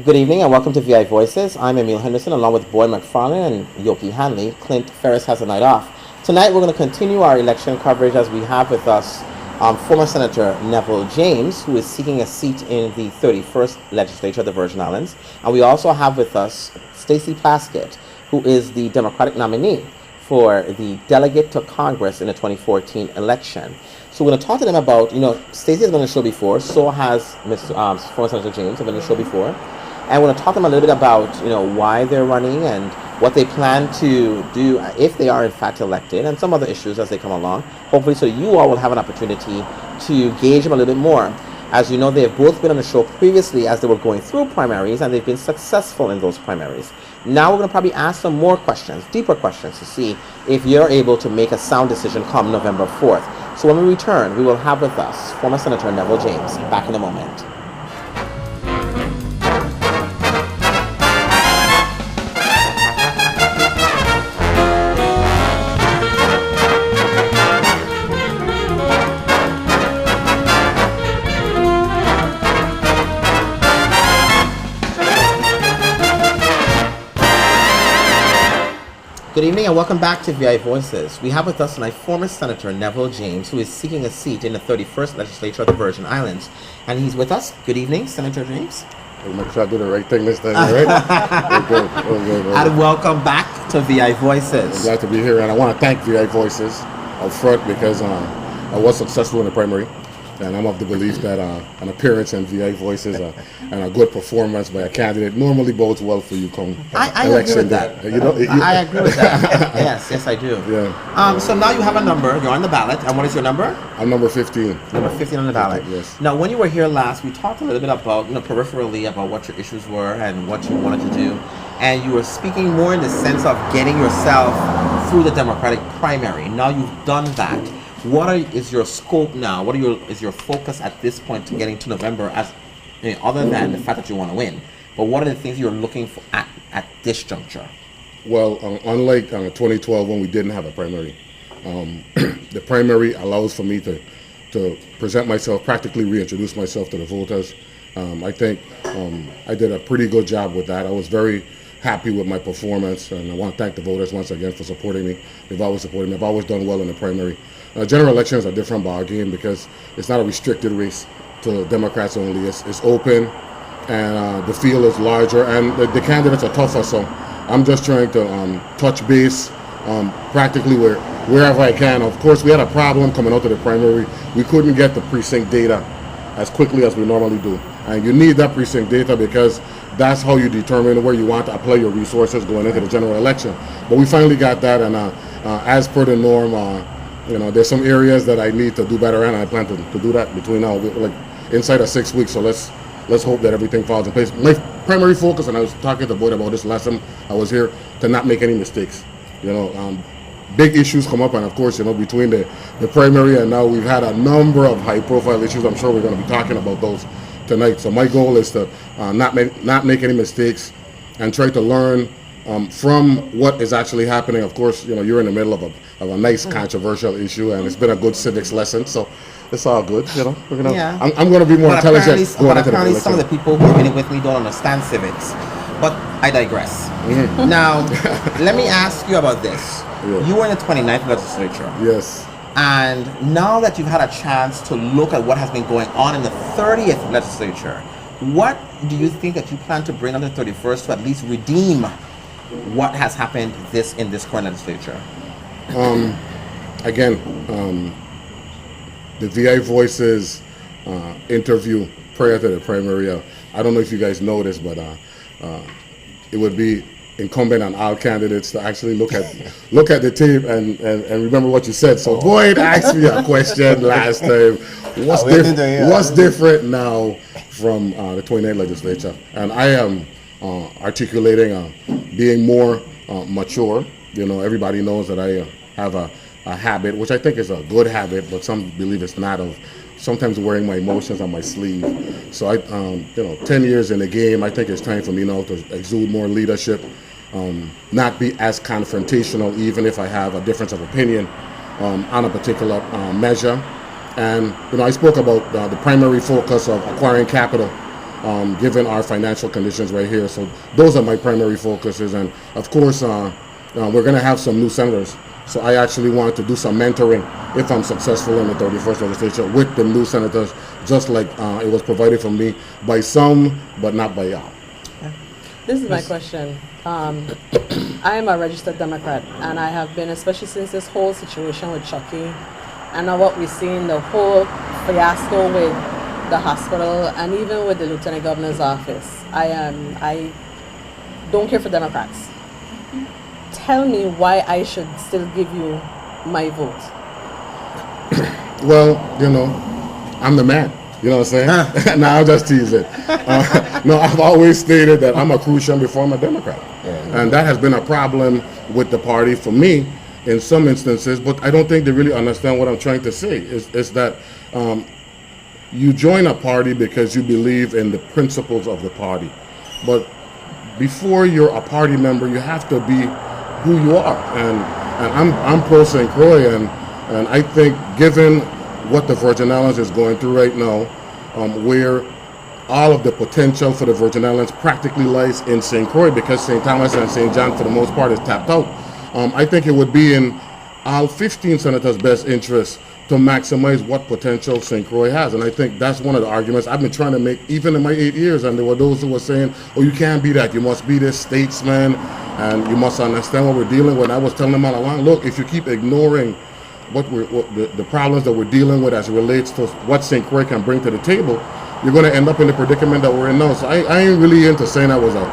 Good evening and welcome to VI Voices. I'm Emil Henderson along with Boyd McFarlane and Yoki Hanley. Clint Ferris has a night off. Tonight we're going to continue our election coverage as we have with us former Senator Neville James, who is seeking a seat in the 31st Legislature of the Virgin Islands. And we also have with us Stacey Plaskett, who is the Democratic nominee for the delegate to Congress in the 2014 election. So we're going to talk to them about, Stacey has been on the show before, so has former Senator James, have been on the show before. And we're going to talk to them a little bit about, why they're running and what they plan to do if they are in fact elected, and some other issues as they come along. Hopefully, so you all will have an opportunity to gauge them a little bit more. As you know, they have both been on the show previously as they were going through primaries, and they've been successful in those primaries. Now we're going to probably ask some more questions, deeper questions, to see if you're able to make a sound decision come November 4th. So when we return, we will have with us former Senator Neville James. Back in a moment. Good evening and welcome back to VI Voices. We have with us tonight former Senator Neville James, who is seeking a seat in the 31st Legislature of the Virgin Islands. And he's with us. Good evening, Senator James. We'll make sure I do the right thing this time, right? We're good. And welcome back to VI Voices. I'm glad to be here, and I want to thank VI Voices up front because I was successful in the primary. And I'm of the belief that an appearance in VI Voices and a good performance by a candidate normally bodes well for you come I agree with that. I agree with that. Yes, I do. Yeah. So now you have a number. You're on the ballot. And what is your number? I'm number 15. Number 15 on the ballot. Yes. Now, when you were here last, we talked a little bit about, peripherally about what your issues were and what you wanted to do. And you were speaking more in the sense of getting yourself through the Democratic primary. Now you've done that. Is your scope now? Is your focus at this point to getting to November, other than the fact that you want to win? But what are the things you're looking for at this juncture? Well, unlike 2012 when we didn't have a primary, the primary allows for me to present myself, practically reintroduce myself to the voters. I think I did a pretty good job with that. I was very happy with my performance, and I want to thank the voters once again for supporting me. They've always supported me. I've always done well in the primary. General elections are a different ballgame because it's not a restricted race to Democrats only. It's open, and the field is larger, and the candidates are tougher. So I'm just trying to touch base practically wherever I can. Of course, we had a problem coming out of the primary. We couldn't get the precinct data as quickly as we normally do. And you need that precinct data because that's how you determine where you want to apply your resources going into the general election. But we finally got that, and as per the norm, there's some areas that I need to do better, and I plan to do that between now, like inside of 6 weeks. So let's hope that everything falls in place. My primary focus, and I was talking to Boyd about this last time I was here, to not make any mistakes. Big issues come up, and of course, between the primary and now, we've had a number of high-profile issues. I'm sure we're going to be talking about those tonight. So my goal is to not make any mistakes and try to learn from what is actually happening. Of course, you're in the middle of a nice controversial issue, and it's been a good civics lesson. So it's all good. We're gonna. Yeah. I'm going to be more intelligent. But apparently, some of the people who are in it with me don't understand civics. But I digress. Mm-hmm. Now, let me ask you about this. Yeah. You were in the 29th legislature. Yes. And now that you've had a chance to look at what has been going on in the 30th legislature, what do you think that you plan to bring on the 31st to at least redeem what has happened in this current legislature? The VI Voices interview prior to the primary, I don't know if you guys know this, but it would be incumbent on all candidates to actually look at the tape and remember what you said. So Boyd asked me a question last time. What's different now from the 29th legislature? And I am articulating being more mature. Everybody knows that I have a habit, which I think is a good habit, but some believe it's not, of sometimes wearing my emotions on my sleeve. So I, 10 years in the game, I think it's time for me now to exude more leadership, not be as confrontational, even if I have a difference of opinion on a particular measure. And I spoke about the primary focus of acquiring capital given our financial conditions right here. So those are my primary focuses. And of course, we're going to have some new senators. So I actually want to do some mentoring if I'm successful in the 31st legislature with the new senators, just like it was provided for me by some, but not by y'all. This is my question. I am a registered Democrat, and I have been, especially since this whole situation with Chucky, and now what we've seen, the whole fiasco with the hospital, and even with the Lieutenant Governor's office. I don't care for Democrats. Tell me why I should still give you my vote. Well, I'm the man. You know what I'm saying? No, I'll just tease it. No, I've always stated that I'm a Crucian before I'm a Democrat. And that has been a problem with the party for me in some instances, but I don't think they really understand what I'm trying to say. Is that you join a party because you believe in the principles of the party. But before you're a party member, you have to be who you are. And I'm pro St. Croix, and I think given what the Virgin Islands is going through right now, where all of the potential for the Virgin Islands practically lies in St. Croix, because St. Thomas and St. John for the most part is tapped out. I think it would be in all 15 senators' best interest to maximize what potential St. Croix has. And I think that's one of the arguments I've been trying to make even in my 8 years. And there were those who were saying, oh, you can't be that. You must be this statesman and you must understand what we're dealing with. And I was telling them all along, look, if you keep ignoring the problems that we're dealing with as it relates to what St. Croix can bring to the table, you're going to end up in the predicament that we're in now. So I ain't really into saying I was a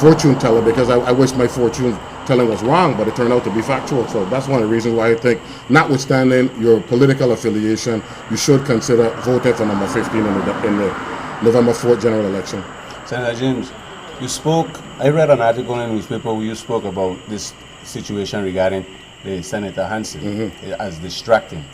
fortune teller, because I wish my fortune telling was wrong, but it turned out to be factual. So that's one of the reasons why I think, notwithstanding your political affiliation, you should consider voting for number 15 in the November 4th general election. Senator James, you spoke, I read an article in the newspaper where you spoke about this situation regarding the Senator Hansen as distracting.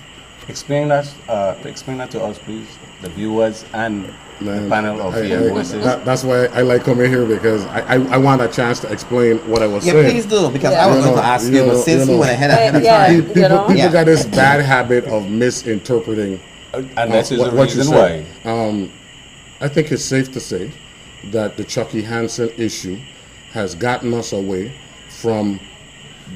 Explain that to us, please, the viewers and the panel of voices. That's why I like coming here, because I want a chance to explain what I was saying. Yeah, please do, because I was going to ask you, but since you went ahead of time. People got this bad habit of misinterpreting and that's the what you reason say. why. I think it's safe to say that the Chucky Hansen issue has gotten us away from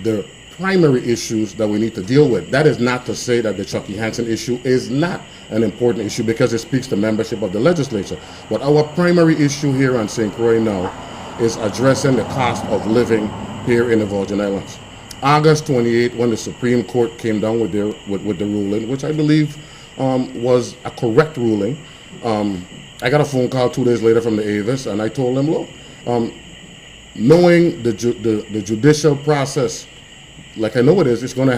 the primary issues that we need to deal with. That is not to say that the Chucky Hansen issue is not an important issue, because it speaks to membership of the legislature. But our primary issue here on St. Croix now is addressing the cost of living here in the Virgin Islands. August 28, when the Supreme Court came down with the ruling, which I believe was a correct ruling, I got a phone call 2 days later from the Avis, and I told them, look, knowing the judicial process, like I know it is, you're going to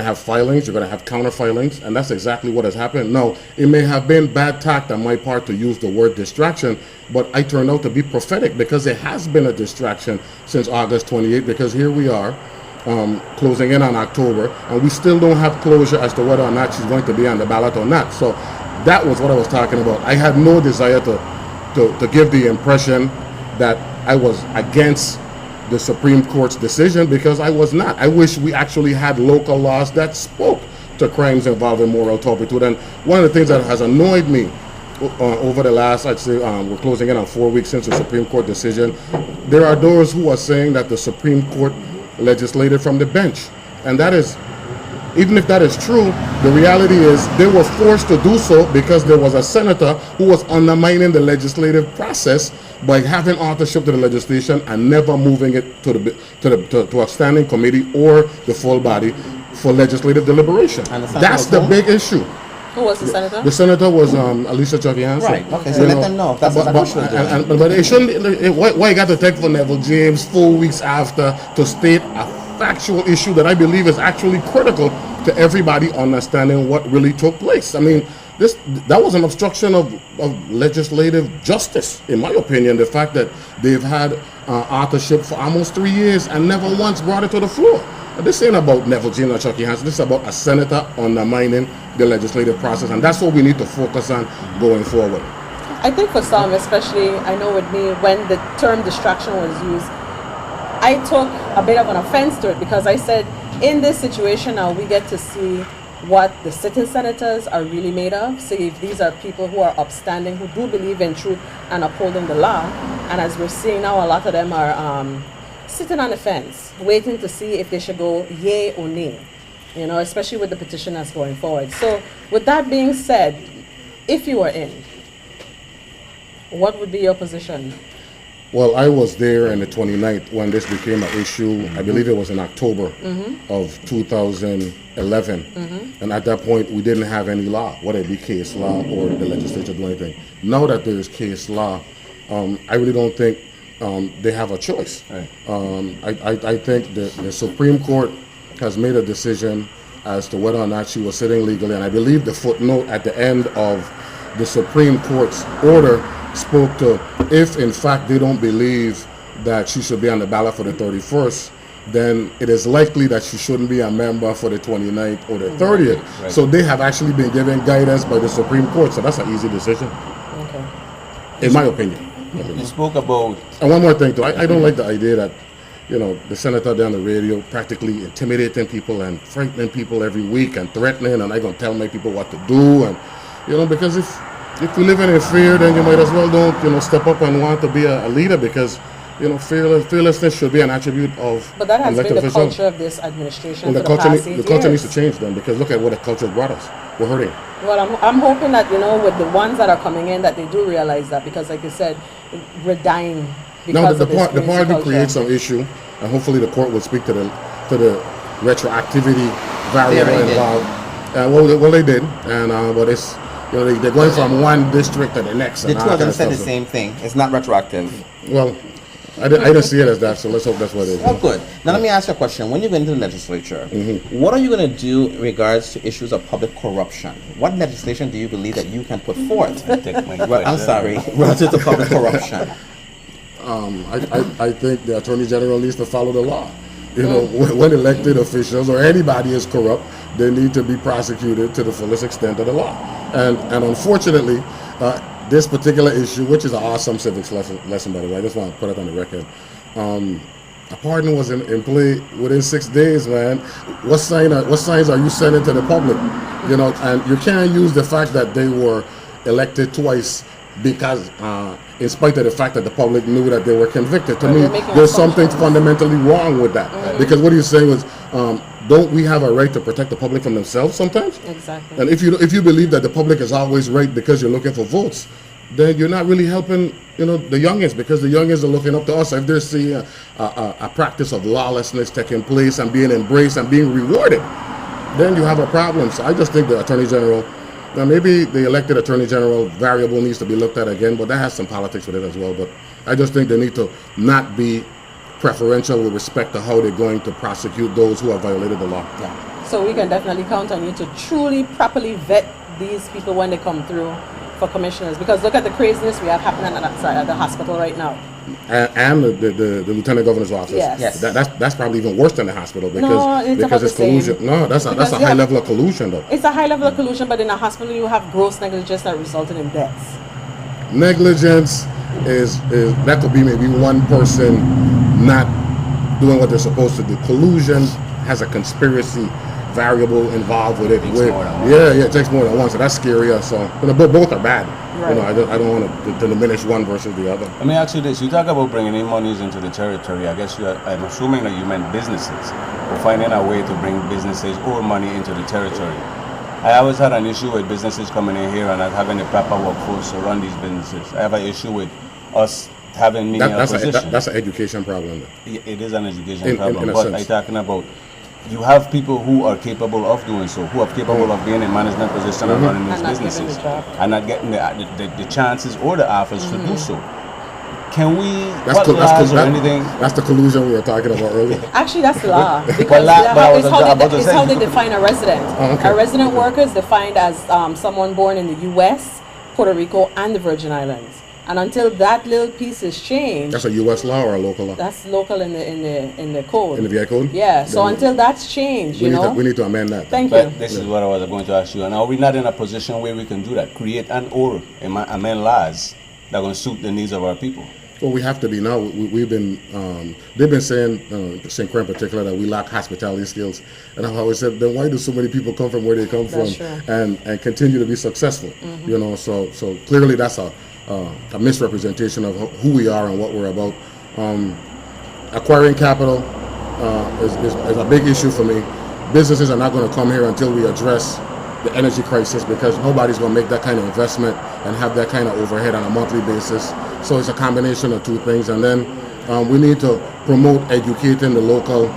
have filings, you're going to have counter filings, and that's exactly what has happened. Now, it may have been bad tact on my part to use the word distraction, but I turned out to be prophetic, because it has been a distraction since August 28, because here we are, closing in on October, and we still don't have closure as to whether or not she's going to be on the ballot or not. So that was what I was talking about. I had no desire to give the impression that I was against the Supreme Court's decision, because I was not. I wish we actually had local laws that spoke to crimes involving moral turpitude. And one of the things that has annoyed me over the last, I'd say, we're closing in on 4 weeks since the Supreme Court decision, there are those who are saying that the Supreme Court legislated from the bench. And that is, even if that is true, the reality is they were forced to do so because there was a senator who was undermining the legislative process by having authorship to the legislation and never moving it to a standing committee or the full body for legislative deliberation. That's the big issue. Who was the senator? The senator was Alisa Chucky Hansen. Right. Okay. So let them know if that's what should do. But it shouldn't. Why you got to take for Neville James 4 weeks after to state a factual issue that I believe is actually critical to everybody understanding what really took place? I mean, that was an obstruction of legislative justice, in my opinion. The fact that they've had authorship for almost 3 years and never once brought it to the floor. This ain't about Neville James or Chucky Hansen. This is about a senator undermining the legislative process, and that's what we need to focus on going forward. I think for some, especially, I know with me, when the term distraction was used, I took a bit of an offense to it, because I said, in this situation now, we get to see what the sitting senators are really made of. See if these are people who are upstanding, who do believe in truth and upholding the law. And as we're seeing now, a lot of them are sitting on the fence, waiting to see if they should go yay or nay, you know, especially with the petition that's going forward. So with that being said, if you were in, what would be your position? Well, I was there on the 29th when this became an issue. I believe it was in October of 2011. And at that point, we didn't have any law, whether it be case law or the legislature do anything. Now that there is case law, I really don't think they have a choice. Right. I think the Supreme Court has made a decision as to whether or not she was sitting legally. And I believe the footnote at the end of the Supreme Court's order spoke to if in fact they don't believe that she should be on the ballot for the 31st, then it is likely that she shouldn't be a member for the 29th or the 30th. Right. So they have actually been given guidance by the Supreme Court. So that's an easy decision, Okay. in my opinion. You spoke about And one more thing too, I don't like the idea that, you know, the senator down the radio practically intimidating people and frightening people every week and threatening, and I gonna tell my people what to do, and you know, because if you live in fear, then you might as well don't, you know, step up and want to be a leader, because, you know, fearlessness should be an attribute of But that has been elected the officials. culture of this administration Well, for the past 8 the culture years. needs to change then, because look at what the culture brought us. We're hurting. Well, I'm hoping that, you know, with the ones that are coming in, that they do realize that, because like you said, we're dying because Now, of the this part crazy that culture. creates some issue, and hopefully the court will speak to the retroactivity variable They already did. involved. Well, they did, and but it's, you know, they're going from one district to the next. The and two all of that them kind said the stuff. same thing. It's not retroactive. Well, I didn't see it as that, so let's hope that's what it is. Oh, good. Now let me ask you a question. When you go into the legislature, what are you going to do in regards to issues of public corruption? What legislation do you believe that you can put forth? take my Well, I'm question. sorry, relative to public corruption. I think the Attorney General needs to follow the law. You know, when elected officials or anybody is corrupt, they need to be prosecuted to the fullest extent of the law. And unfortunately, this particular issue, which is an awesome civics lesson by the way, I just want to put it on the record. A pardon was in play within 6 days, man. What signs are you sending to the public? You know, and you can't use the fact that they were elected twice because, in spite of the fact that the public knew that they were convicted. To me, You're making there's something assumptions. fundamentally wrong with that. Because what you're saying was, don't we have a right to protect the public from themselves sometimes? Exactly. And if you believe that the public is always right because you're looking for votes, then you're not really helping, you know, the youngins, because the youngins are looking up to us. If they're seeing a practice of lawlessness taking place and being embraced and being rewarded, then you have a problem. So I just think the Attorney General, now maybe the elected Attorney General variable needs to be looked at again, but that has some politics with it as well. But I just think they need to not be preferential with respect to how they're going to prosecute those who have violated the law. Yeah. So we can definitely count on you to truly, properly vet these people when they come through for commissioners. Because look at the craziness we have happening at the hospital right now. And the lieutenant governor's office. Yes. Yes. That's probably even worse than the hospital because No, it's about the collusion. same. No, that's Because a you high have- level of collusion though. It's a high level of collusion, but in a hospital you have gross negligence that resulted in deaths. Negligence is that could be maybe one person not doing what they're supposed to do. Collusion has a conspiracy variable involved with it. Takes more than one. Yeah, it takes more than one. So that's scarier. So you know, both are bad. Right. You know, I don't want to diminish one versus the other. Let me ask you this. You talk about bringing in monies into the territory. I guess I'm assuming that you meant businesses, or finding a way to bring businesses or money into the territory. I always had an issue with businesses coming in here and not having the proper workforce to run these businesses. I have an issue with us having me in a position. That's an education problem. It is an education In problem, a but sense. I'm talking about you have people who are capable of doing so, who are capable of being in management position and running these And not given businesses, the job. and not getting the chances or the offers to do so. Can we? That's What laws or anything? That's the collusion we were talking about earlier. Actually, that's the law. Because But I was it's how about to it's say- how they define a resident. Oh, okay. A resident worker is defined as someone born in the U.S., Puerto Rico, and the Virgin Islands. And until that little piece is changed, That's a U.S. law or a local law? that's local in the code. In the VI code? Yeah. So Then until that's changed, you know. we need to amend that. Thank But you. this is what I was going to ask you. And are we not in a position where we can do that? Create and or amend laws that are going to suit the needs of our people? Well, we have to be now. We've been, they've been saying, St. Croix in particular, that we lack hospitality skills. And I've always said, then why do so many people come from where they come That's from true. and continue to be successful? You know, so clearly that's a misrepresentation of who we are and what we're about. Acquiring capital is a big issue for me. Businesses are not going to come here until we address the energy crisis, because nobody's going to make that kind of investment and have that kind of overhead on a monthly basis. So it's a combination of two things. And then we need to promote educating the local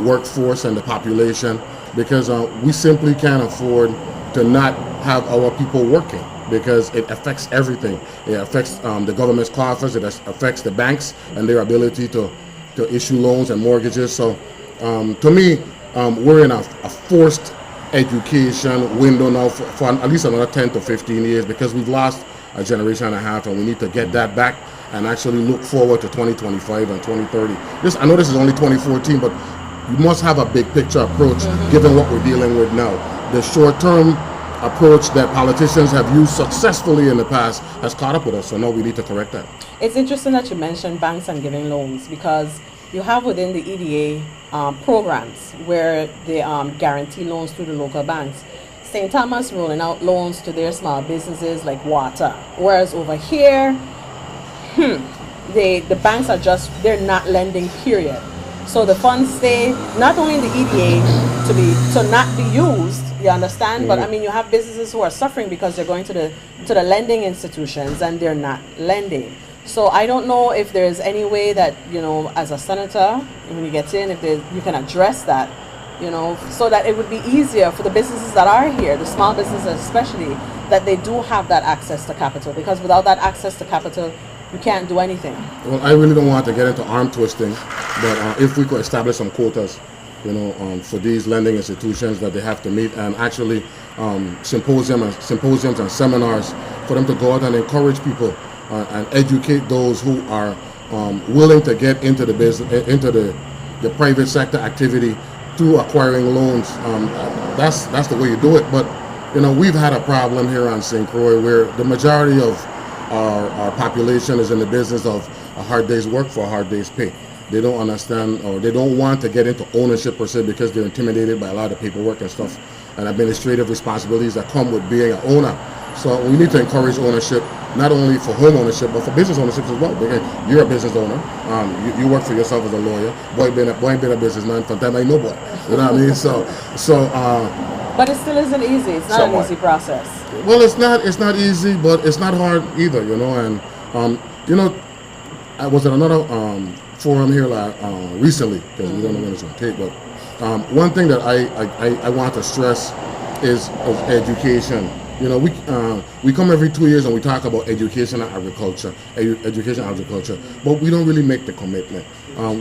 workforce and the population, because we simply can't afford to not have our people working, because it affects everything. It affects the government's coffers, it affects the banks and their ability to issue loans and mortgages. So to me, we're in a forced education window now for at least another 10 to 15 years, because we've lost a generation and a half, and we need to get that back and actually look forward to 2025 and 2030. I know this is only 2014, but you must have a big picture approach given what we're dealing with now. The short-term approach that politicians have used successfully in the past has caught up with us, so now we need to correct that. It's interesting that you mentioned banks and giving loans, because you have within the EDA programs where they guarantee loans through the local banks. St. Thomas rolling out loans to their small businesses like water, whereas over here, the banks are they're not lending, period. So the funds stay not only in the EDA to not be used, you understand, but I mean, you have businesses who are suffering because they're going to the lending institutions and they're not lending. So I don't know if there's any way that, you know, as a senator, when you get in, you can address that, you know, so that it would be easier for the businesses that are here, the small businesses especially, that they do have that access to capital, because without that access to capital, you can't do anything. Well, I really don't want to get into arm twisting, but if we could establish some quotas, you know, for these lending institutions that they have to meet, and actually symposiums and seminars for them to go out and encourage people and educate those who are willing to get into the business, into the private sector activity through acquiring loans. That's the way you do it. But you know, we've had a problem here on St. Croix where the majority of our population is in the business of a hard day's work for a hard day's pay. They don't understand, or they don't want to get into ownership per se, because they're intimidated by a lot of paperwork and stuff and administrative responsibilities that come with being an owner. So we need to encourage ownership, not only for home ownership, but for business ownership as well. Because you're a business owner, you work for yourself as a lawyer. Boy been a businessman from time I know boy. You know what I mean? So. But it still isn't easy. It's not an easy process. Well, it's not easy, but it's not hard either. You know, and you know, I was at another forum here recently, because we don't know when it's going to take. But one thing that I want to stress is education. You know, we come every 2 years and we talk about education and agriculture, but we don't really make the commitment.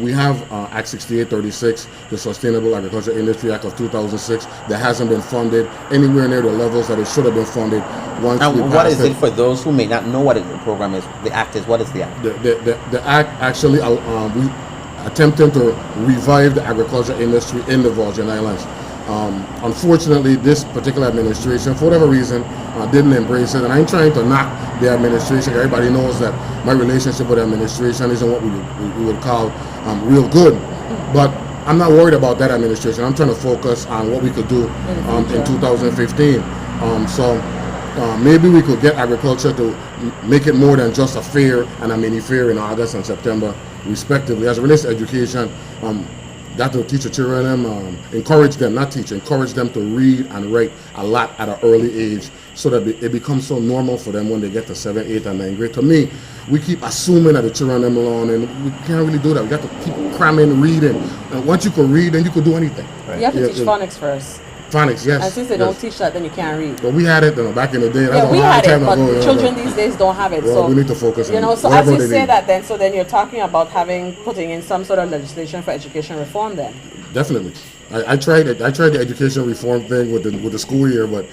We have Act 6836, the Sustainable Agriculture Industry Act of 2006, that hasn't been funded anywhere near the levels that it should have been funded. And what is it for those who may not know what the program is? The act is, what is the act? The act actually, we attempting to revive the agriculture industry in the Virgin Islands. Unfortunately, this particular administration, for whatever reason, didn't embrace it. And I'm trying to knock the administration. Everybody knows that my relationship with the administration isn't what we would call real good. But I'm not worried about that administration. I'm trying to focus on what we could do in 2015. Maybe we could get agriculture to make it more than just a fair and a mini fair in August and September, respectively. As it relates to education, got to teach the children, encourage them to read and write a lot at an early age, so that it becomes so normal for them when they get to 7th, 8th, and 9th grade. To me, we keep assuming that the children them alone, and we can't really do that. We got to keep cramming reading. And once you can read, then you can do anything. Right. You have to teach phonics first. Phonics, yes. And since they don't teach that, then you can't read. But we had it back in the day. Yeah, we had it, but children these days don't have it. Well, so we need to focus on it. You know, so as you say that, then you're talking about putting in some sort of legislation for education reform then. Definitely. I tried it. I tried the education reform thing with the school year, but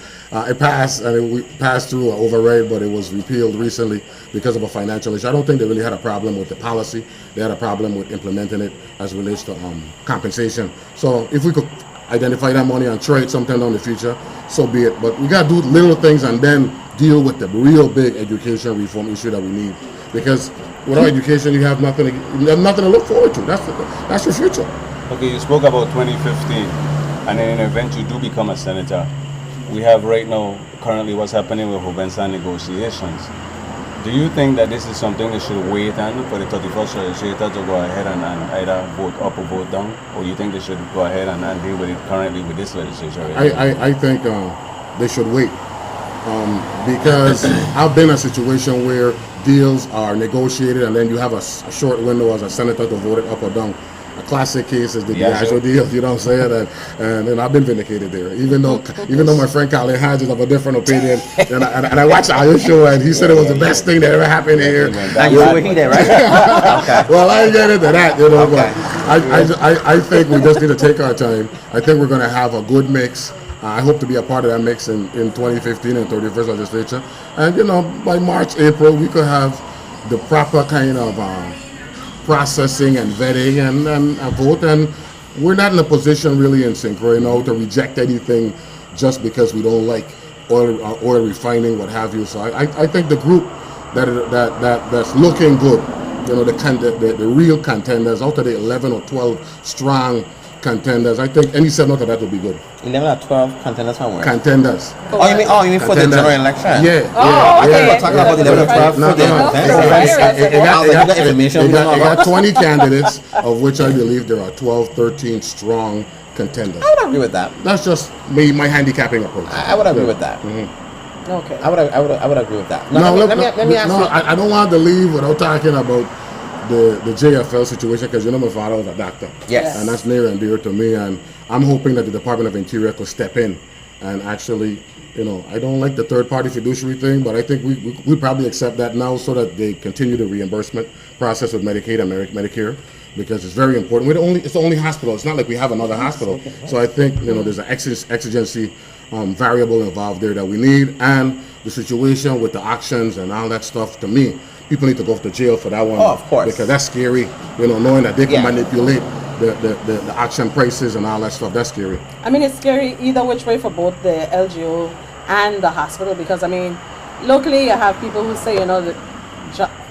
it passed, and we passed through an override, but it was repealed recently because of a financial issue. I don't think they really had a problem with the policy. They had a problem with implementing it as it relates to compensation. So if we could identify that money and try it sometime down the future, so be it. But we got to do little things and then deal with the real big education reform issue that we need because without education, you have nothing to look forward to. That's your future. Okay, you spoke about 2015, and in an event you do become a senator. We have right now, currently, what's happening with Hovensa negotiations. Do you think that this is something that should wait on for the 31st legislature to go ahead and either vote up or vote down, or you think they should go ahead and deal with it currently with this legislature? I think they should wait because I've been in a situation where deals are negotiated and then you have a short window as a senator to vote it up or down. A classic case is the Diageo deal, you know what I'm saying? And I've been vindicated there. Even though my friend Colin Hodges have a different opinion, and I watched our show and he said it was the best thing that ever happened here. And you were there, right? Okay. Well, I ain't get into that, but I think we just need to take our time. I think we're going to have a good mix. I hope to be a part of that mix in 2015 and 31st legislature. And, by March, April, we could have the proper kind of processing and vetting and a vote. And we're not in a position really in Synchro, to reject anything just because we don't like oil refining, what have you. So I think the group that's looking good, the real contenders, out of the 11 or 12 strong contenders, I think any 7 out of that would be good. 11 or 12 contenders from where? Contenders. Oh, you mean for the general election? Yeah. I thought you okay. were talking about 11 or 12 for the It got 20 candidates, of which I believe there are 12, 13 strong contenders. I would agree with that. That's just my handicapping approach. I would agree with that. Mm-hmm. Okay. I would agree with that. Let me ask you. I don't want to leave without talking about the JFL situation, because my father was a doctor. Yes. And that's near and dear to me, and I'm hoping that the Department of Interior could step in and actually, I don't like the third-party fiduciary thing, but I think we probably accept that now so that they continue the reimbursement process with Medicaid and Medicare, because it's very important. It's the only hospital. It's not like we have another hospital. So I think, there's an exigency variable involved there that we need, and the situation with the auctions and all that stuff, to me, people need to go to jail for that one. Oh, of course. Because that's scary, knowing that they can manipulate the auction prices and all that stuff. That's scary. I mean, it's scary either which way for both the LGO and the hospital, because, locally you have people who say, that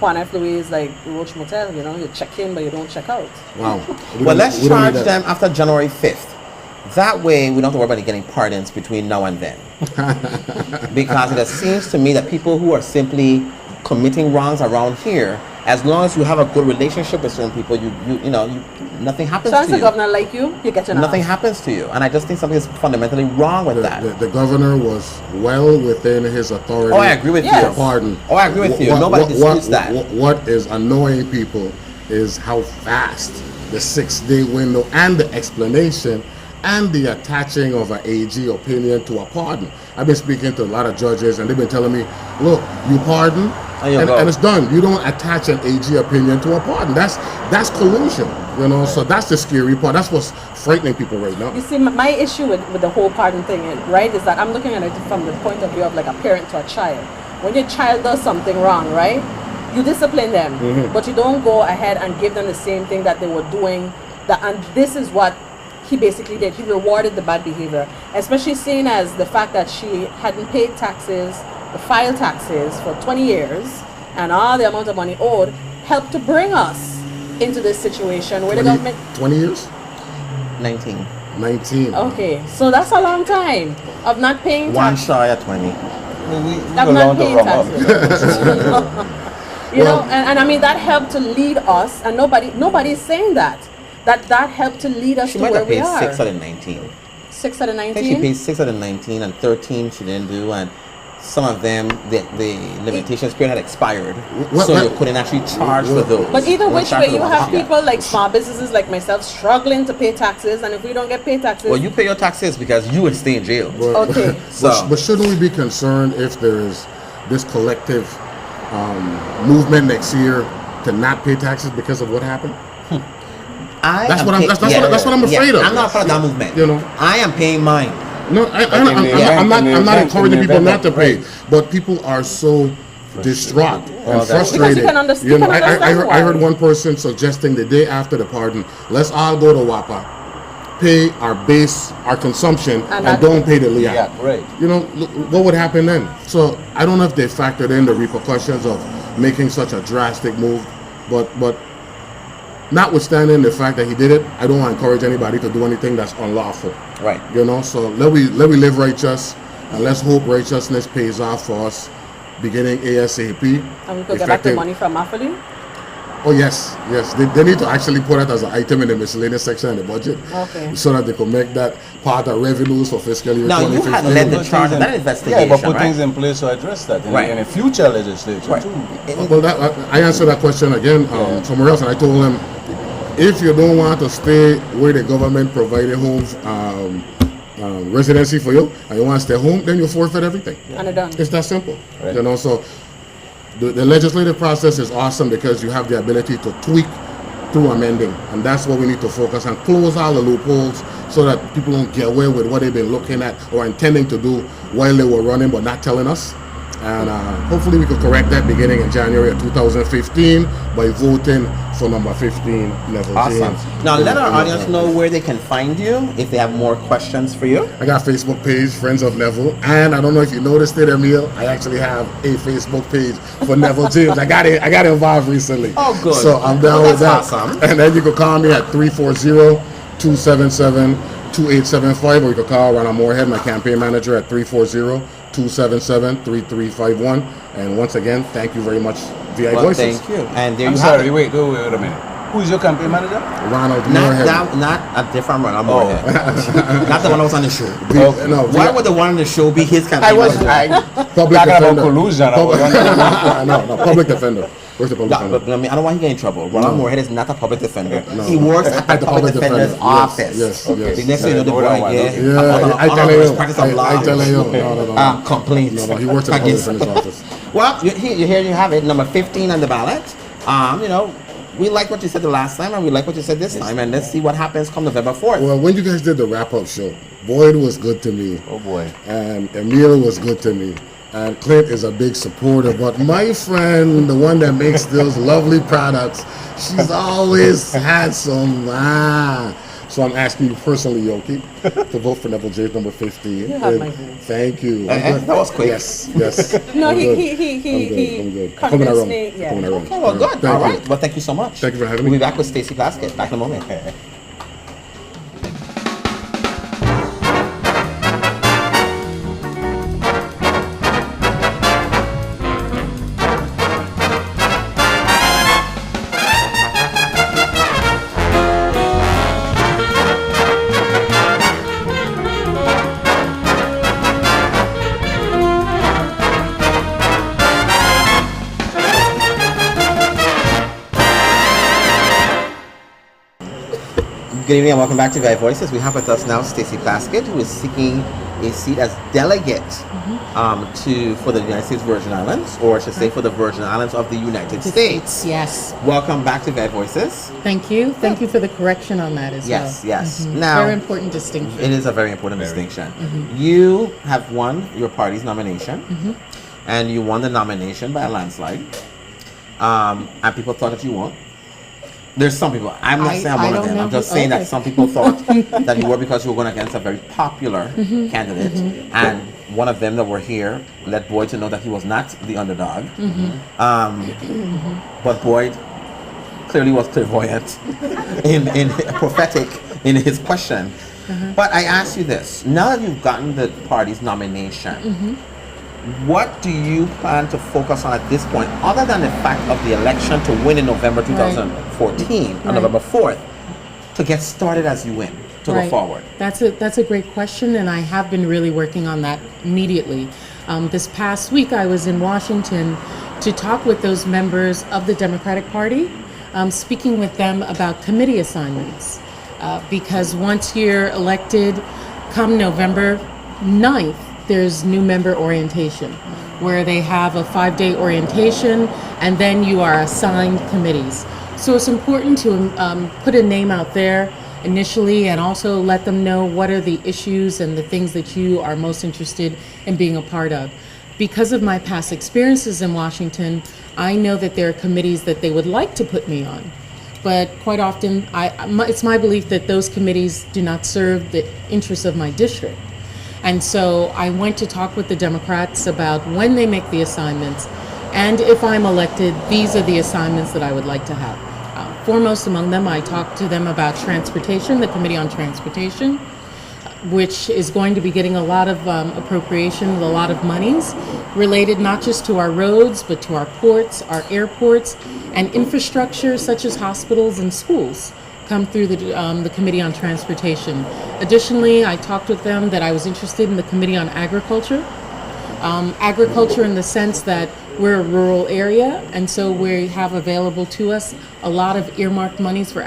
Juan F. Louis is like Roach Motel, you check in but you don't check out. Wow. Well, let's charge them after January 5th. That way, we don't have to worry about getting pardons between now and then. Because it seems to me that people who are simply committing wrongs around here, as long as you have a good relationship with certain people, nothing happens to you. So as a governor like you get an nothing happens to you, and I just think something is fundamentally wrong with that. The governor was well within his authority. Oh, I agree with you. To pardon. Oh, I agree with you. Nobody disputes that. What is annoying people is how fast the 6-day window and the explanation and the attaching of an AG opinion to a pardon. I've been speaking to a lot of judges, and they've been telling me, look, you pardon, and it's done. You don't attach an AG opinion to a pardon. That's collusion, so that's the scary part. That's what's frightening people right now. You see, my issue with the whole pardon thing, right, is that I'm looking at it from the point of view of like a parent to a child. When your child does something wrong, right, you discipline them, but you don't go ahead and give them the same thing that they were doing. And this is what he basically did. He rewarded the bad behavior, especially seeing as the fact that she hadn't paid taxes, the file taxes for 20 years, and all the amount of money owed helped to bring us into this situation where the government... 20 years? 19. Okay. So that's a long time of not paying taxes. One shy at 20. Of not paying taxes. And that helped to lead us, and nobody's saying that. That helped to lead us to where we are. She might have paid 6 out of 19. 6 out of 19? I think she paid 6 out of 19, and 13 she didn't do, and some of them, the limitations period had expired, so you couldn't actually charge for those. But either which way, you have people like small businesses like myself struggling to pay taxes, and if we don't get paid taxes... Well, you pay your taxes because you would stay in jail. Okay. But shouldn't we be concerned if there is this collective movement next year to not pay taxes because of what happened? That's what I'm afraid of. I'm not part of that movement. I am paying mine. No, I'm not encouraging people not to pay, but people are so distraught and frustrated. I heard one person suggesting the day after the pardon, let's all go to WAPA, pay our consumption, and don't pay the LIAC. Yeah, right. What would happen then? So I don't know if they factored in the repercussions of making such a drastic move. But notwithstanding the fact that he did it, I don't want to encourage anybody to do anything that's unlawful. Right. You know, so let we live righteous, and let's hope righteousness pays off for us beginning ASAP. And we could get back the money from Mafali? Oh yes. They need to actually put it as an item in the miscellaneous section of the budget, Okay. so that they could make that part of revenues for fiscal year Now, you 2015. had led the charge of that investigation, Yeah, but put right? things in place to address that Right. in a future legislature Right. too. Well, I answered that question again somewhere else, and I told him, if you don't want to stay where the government provided homes, residency for you, and you want to stay home, then you forfeit everything. And they're done. It's that simple. Right. You know, so the legislative process is awesome because you have the ability to tweak through amending, and that's what we need to focus on. Close all the loopholes so that people don't get away with what they've been looking at or intending to do while they were running but not telling us. And hopefully we could correct that beginning in January of 2015 by voting for number 15, Neville Awesome. James. Now, let our audience know where they can find you if they have more questions for you. I got a Facebook page, Friends of Neville, and I don't know if you noticed it, Emil, I actually have a Facebook page for Neville James. I got involved recently. Oh, good. So I'm down with that. That's awesome. And then you can call me at 340-277-2875, or you can call Ronald Moorhead, my campaign manager, at 340-277-3351. And once again, thank you very much, VI Well, Voices. thank you. And there I'm you sorry, have it. wait a minute. Who is your campaign manager? Ronald Not Moorhead. not a different one. I'm Moorhead. Not the one that was on the show. No, Why would the one on the show be his campaign? I was manager? public talking about defender. collusion. No, public defender. Where's the public Yeah, defender? but I mean, I don't want him to get in trouble. Ronald Moorhead is not a public defender. No. He works at the public defender's Yes, office. yes. The next thing you know, the Hold boy, on, yeah, okay. Yeah, I tell unauthorized you. practice of law. I tell you. No. Complaints. No, he works at the public Against- defender's office. Well, here you have it, number 15 on the ballot. You know, we like what you said the last time, and we like what you said this time, and let's see what happens come November 4th. Well, when you guys did the wrap-up show, Boyd was good to me, Oh boy. and Emil was good to me, and Clint is a big supporter. But my friend, the one that makes those lovely products, she's always had some. So I'm asking you personally, Yoki, to vote for Neville James number 15. You have my vote. Thank you. That was quick. Yes. No, I'm he good. convinced around. me, yeah. Coming around. Okay, well, good. Thank All you. right. Well, thank you so much. Thank you for having We'll me. be back with Stacey Plaskett. Back in a moment. Good evening and welcome back to VI Voices. We have with us now Stacey Plaskett, who is seeking a seat as delegate for the United States Virgin Islands, or I should say for the Virgin Islands of the United States. Yes. Welcome back to VI Voices. Thank you. Thank you for the correction on that as Yes, well. yes. Mhm. Now, Very important distinction. it is a very important distinction. You have won your party's nomination, and you won the nomination by a landslide. And people thought that you won. There's some people. I'm not saying I'm I one of don't them. know I'm just who- saying that okay. some people thought that you were because you were going against a very popular candidate, and one of them that were here let Boyd to know that he was not the underdog. But Boyd clearly was clairvoyant, in prophetic in his question. But I ask you this: now that you've gotten the party's nomination, what do you plan to focus on at this point, other than the fact of the election to win in November 2014, on Right. November 4th, to get started as you win, to go forward? That's a great question, and I have been really working on that immediately. This past week, I was in Washington to talk with those members of the Democratic Party, speaking with them about committee assignments, because once you're elected, come November 9th, there's new member orientation, where they have a 5-day orientation, and then you are assigned committees. So it's important to put a name out there initially, and also let them know what are the issues and the things that you are most interested in being a part of. Because of my past experiences in Washington, I know that there are committees that they would like to put me on. But quite often, it's my belief that those committees do not serve the interests of my district. And so I went to talk with the Democrats about when they make the assignments, And if I'm elected, these are the assignments that I would like to have. Foremost among them, I talked to them about transportation, the Committee on Transportation, which is going to be getting a lot of appropriation, a lot of monies related not just to our roads, but to our ports, our airports, and infrastructure such as hospitals and schools come through the Committee on Transportation. Additionally, I talked with them that I was interested in the Committee on Agriculture. Agriculture in the sense that we're a rural area, and so we have available to us a lot of earmarked monies for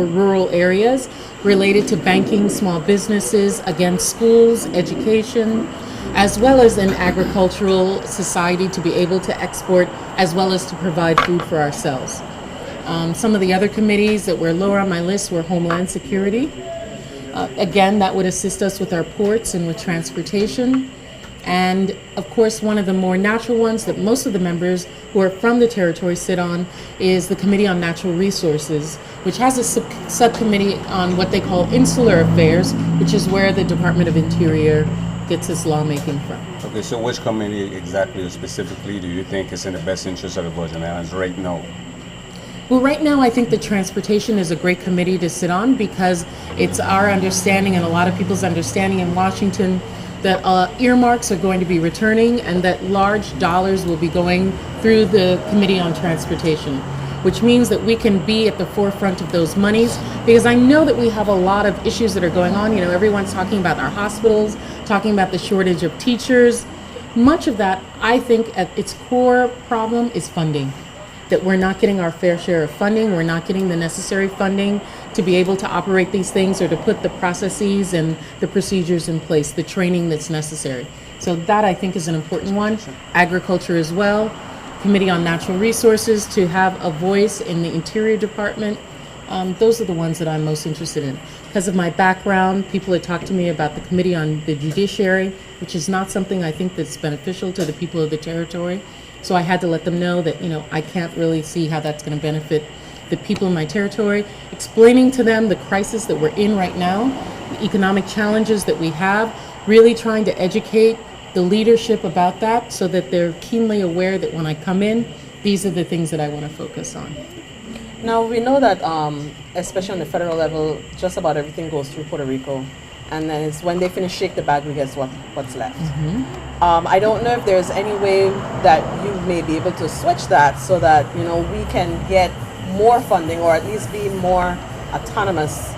rural areas related to banking, small businesses, again, schools, education, as well as an agricultural society to be able to export as well as to provide food for ourselves. Some of the other committees that were lower on my list were Homeland Security. Again, that would assist us with our ports and with transportation. And of course, one of the more natural ones that most of the members who are from the territory sit on is the Committee on Natural Resources, which has a subcommittee on what they call insular affairs, which is where the Department of Interior gets its lawmaking from. Okay, so which committee exactly or specifically do you think is in the best interest of the Virgin Islands right now? Well, right now, I think the transportation is a great committee to sit on because it's our understanding and a lot of people's understanding in Washington that earmarks are going to be returning and that large dollars will be going through the Committee on Transportation, which means that we can be at the forefront of those monies, because I know that we have a lot of issues that are going on. You know, everyone's talking about our hospitals, talking about the shortage of teachers. Much of that, I think, at its core problem is funding, that we're not getting our fair share of funding, we're not getting the necessary funding to be able to operate these things or to put the processes and the procedures in place, the training that's necessary. So that, I think, is an important one. Agriculture as well. Committee on Natural Resources, to have a voice in the Interior Department. Those are the ones that I'm most interested in. Because of my background, people had talked to me about the Committee on the Judiciary, which is not something I think that's beneficial to the people of the territory. So I had to let them know that, you know, I can't really see how that's going to benefit the people in my territory, explaining to them the crisis that we're in right now, the economic challenges that we have, really trying to educate the leadership about that so that they're keenly aware that when I come in, these are the things that I want to focus on. Now, we know that, especially on the federal level, just about everything goes through Puerto Rico. And then it's when they finish shake the bag, we guess what's left. I don't know if there's any way that you may be able to switch that so that, you know, we can get more funding or at least be more autonomous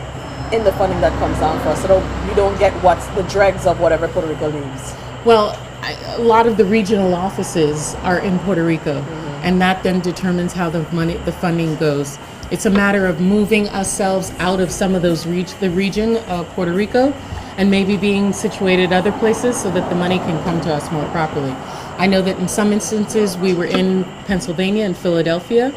in the funding that comes down for us, so that we don't get what's the dregs of whatever Puerto Rico leaves. Well, a lot of the regional offices are in Puerto Rico, and that then determines how the funding goes. It's a matter of moving ourselves out of some of those the region of Puerto Rico and maybe being situated other places so that the money can come to us more properly. I know that in some instances we were in Pennsylvania and Philadelphia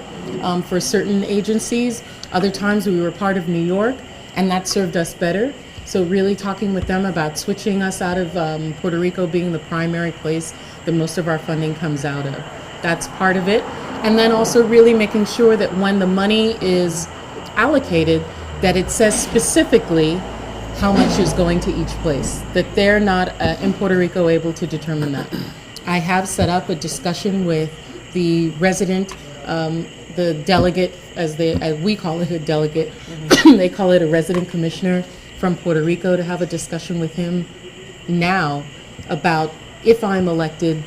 for certain agencies. Other times we were part of New York, and that served us better. So really talking with them about switching us out of Puerto Rico being the primary place that most of our funding comes out of. That's part of it. And then also really making sure that when the money is allocated, that it says specifically how much is going to each place, that they're not in Puerto Rico able to determine that. I have set up a discussion with the resident, the delegate, as we call it a delegate, they call it a resident commissioner from Puerto Rico, to have a discussion with him now about, if I'm elected,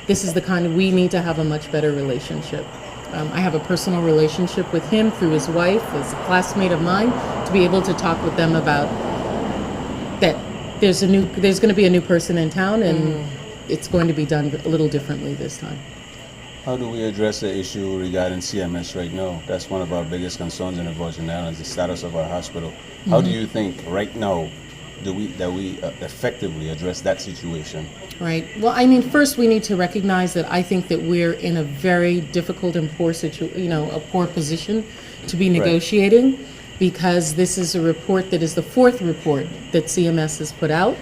this is the kind of, we need to have a much better relationship. I have a personal relationship with him through his wife, as a classmate of mine, to be able to talk with them about that there's going to be a new person in town, and it's going to be done a little differently this time. How do we address the issue regarding CMS right now? That's one of our biggest concerns in the Virgin Islands, the status of our hospital. How do you think right now that we effectively address that situation? Right. Well, I mean, first we need to recognize that I think that we're in a very difficult and poor position to be negotiating, because this is a report that is the fourth report that CMS has put out.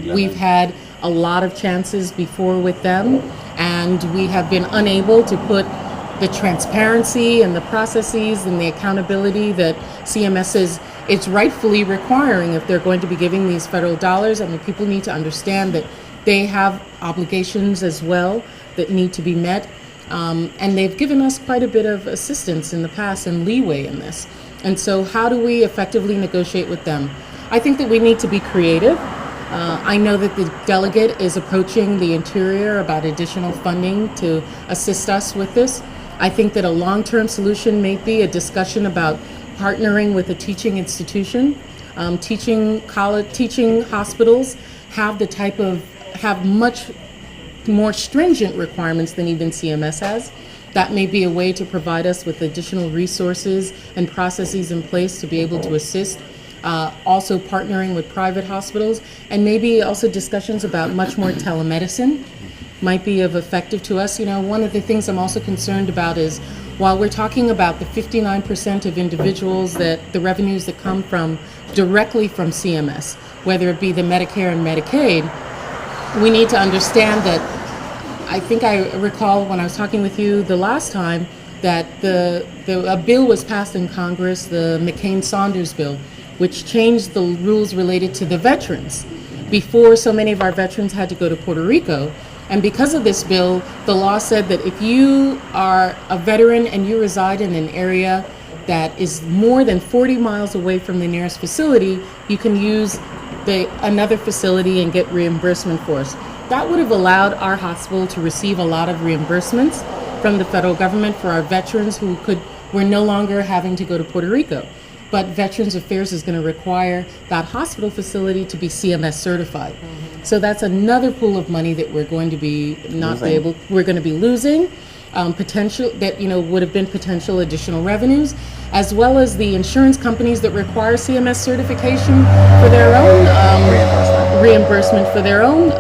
We've had a lot of chances before with them, and we have been unable to put the transparency and the processes and the accountability that CMS is it's rightfully requiring if they're going to be giving these federal dollars. I mean, people need to understand that they have obligations as well that need to be met. And they've given us quite a bit of assistance in the past and leeway in this. And so how do we effectively negotiate with them? I think that we need to be creative. I know that the delegate is approaching the Interior about additional funding to assist us with this. I think that a long-term solution may be a discussion about partnering with a teaching institution. Teaching hospitals have much more stringent requirements than even CMS has. That may be a way to provide us with additional resources and processes in place to be able to assist. Also partnering with private hospitals, and maybe also discussions about much more telemedicine might be effective to us. One of the things I'm also concerned about is, while we're talking about the 59% of individuals that the revenues that come from directly from CMS, whether it be the Medicare and Medicaid, we need to understand that, I think I recall when I was talking with you the last time, that a bill was passed in Congress, the McCain-Saunders bill, which changed the rules related to the veterans. Before, so many of our veterans had to go to Puerto Rico. And because of this bill, the law said that if you are a veteran and you reside in an area that is more than 40 miles away from the nearest facility, you can use another facility and get reimbursement for us. That would have allowed our hospital to receive a lot of reimbursements from the federal government for our veterans who were no longer having to go to Puerto Rico. But Veterans Affairs is going to require that hospital facility to be CMS certified. So that's another pool of money that we're going to be we're going to be losing, potential that would have been potential additional revenues, as well as the insurance companies that require CMS certification for their own reimbursement for their own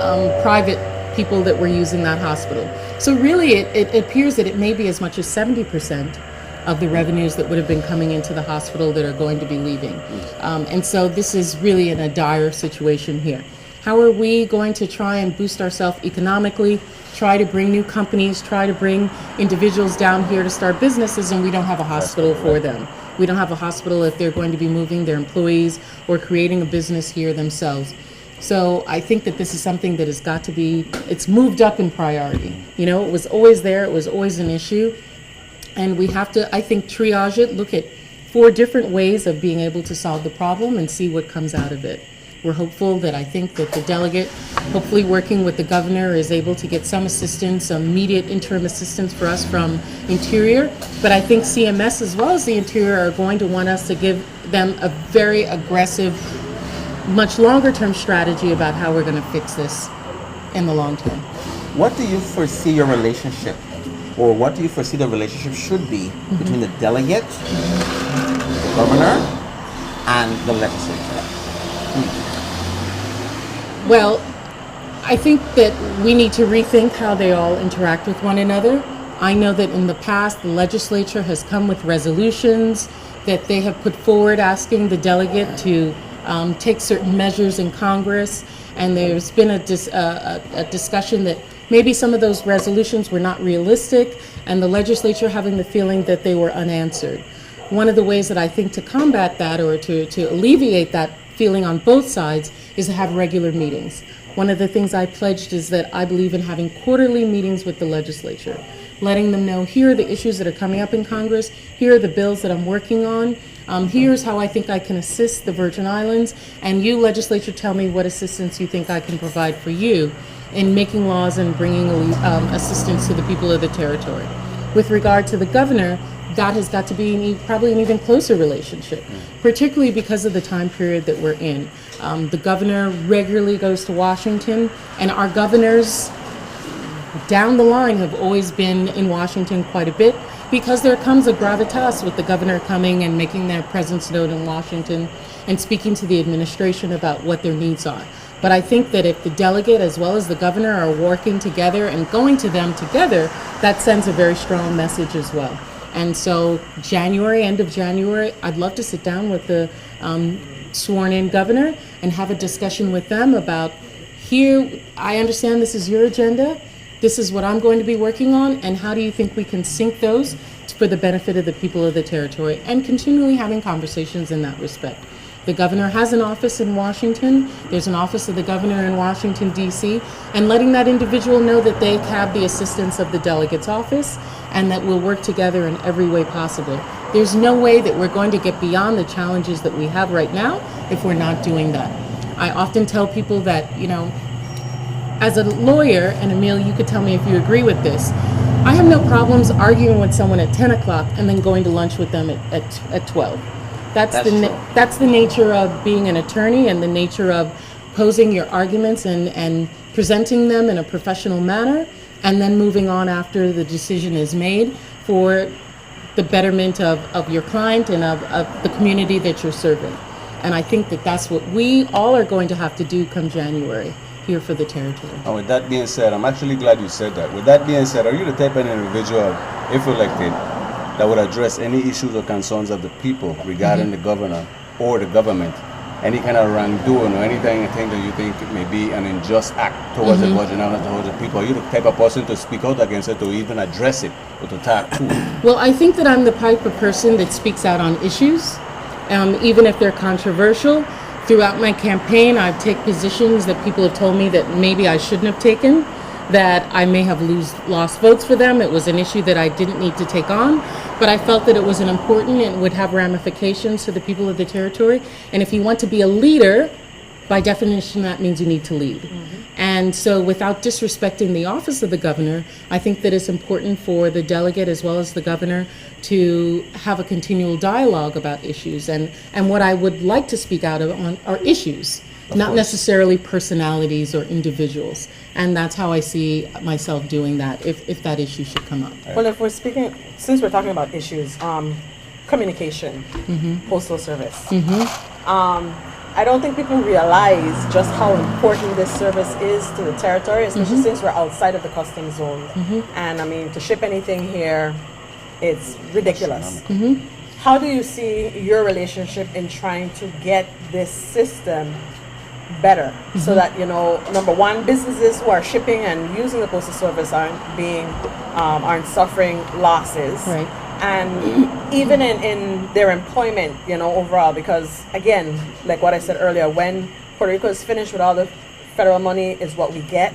private people that were using that hospital. So really, it appears that it may be as much as 70% of the revenues that would have been coming into the hospital that are going to be leaving. And so this is really in a dire situation here. How are we going to try and boost ourselves economically, try to bring new companies, try to bring individuals down here to start businesses, and we don't have a hospital for them? We don't have a hospital if they're going to be moving their employees or creating a business here themselves. So I think that this is something that has got to be, it's moved up in priority. It was always there, it was always an issue. And we have to, I think, triage it, look at 4 different ways of being able to solve the problem and see what comes out of it. We're hopeful that I think that the delegate, hopefully working with the governor, is able to get some assistance, some immediate interim assistance for us from Interior. But I think CMS as well as the Interior are going to want us to give them a very aggressive, much longer term strategy about how we're going to fix this in the long term. What do you foresee your relationship, or what do you foresee the relationship should be between the delegate, the governor, and the legislature? Well, I think that we need to rethink how they all interact with one another. I know that in the past, the legislature has come with resolutions that they have put forward asking the delegate to take certain measures in Congress, and there's been a discussion that maybe some of those resolutions were not realistic, and the legislature having the feeling that they were unanswered. One of the ways that I think to combat that, or to alleviate that feeling on both sides, is to have regular meetings. One of the things I pledged is that I believe in having quarterly meetings with the legislature, letting them know, here are the issues that are coming up in Congress, here are the bills that I'm working on, here's how I think I can assist the Virgin Islands, and you, legislature, tell me what assistance you think I can provide for you in making laws and bringing assistance to the people of the territory. With regard to the governor, that has got to be probably an even closer relationship, particularly because of the time period that we're in. The governor regularly goes to Washington, and our governors down the line have always been in Washington quite a bit, because there comes a gravitas with the governor coming and making their presence known in Washington and speaking to the administration about what their needs are. But I think that if the delegate as well as the governor are working together and going to them together, that sends a very strong message as well. And so end of January, I'd love to sit down with the sworn-in governor and have a discussion with them about, here, I understand this is your agenda, this is what I'm going to be working on, and how do you think we can sync those for the benefit of the people of the territory, and continually having conversations in that respect. The governor has an office in Washington. There's an office of the governor in Washington, D.C., and letting that individual know that they have the assistance of the delegate's office and that we'll work together in every way possible. There's no way that we're going to get beyond the challenges that we have right now if we're not doing that. I often tell people that, as a lawyer, and Emile, you could tell me if you agree with this, I have no problems arguing with someone at 10 o'clock and then going to lunch with them at 12. That's the nature of being an attorney and the nature of posing your arguments and presenting them in a professional manner and then moving on after the decision is made for the betterment of your client and of the community that you're serving. And I think that that's what we all are going to have to do come January here for the territory. And with that being said, I'm actually glad you said that. With that being said, are you the type of individual, if elected, that would address any issues or concerns of the people regarding the governor or the government? Any kind of wrongdoing or anything that you think may be an unjust act towards the budget and towards the people? Are you the type of person to speak out against it or even address it or to talk to it? Well, I think that I'm the type of person that speaks out on issues, even if they're controversial. Throughout my campaign, I've taken positions that people have told me that maybe I shouldn't have taken, that I may have lost votes for them. It was an issue that I didn't need to take on, but I felt that it was an important and would have ramifications to the people of the territory. And if you want to be a leader, by definition, that means you need to lead. And so without disrespecting the office of the governor, I think that it's important for the delegate as well as the governor to have a continual dialogue about issues. And what I would like to speak out on are issues, not necessarily personalities or individuals. And that's how I see myself doing that if that issue should come up. Well, if we're speaking, since we're talking about issues, communication, postal service. I don't think people realize just how important this service is to the territory, especially since we're outside of the customs zone. And I mean, to ship anything here, it's ridiculous. How do you see your relationship in trying to get this system better so that, number one, businesses who are shipping and using the postal service aren't suffering losses. Right. And even in their employment, overall, because again, like what I said earlier, when Puerto Rico is finished with all the federal money is what we get,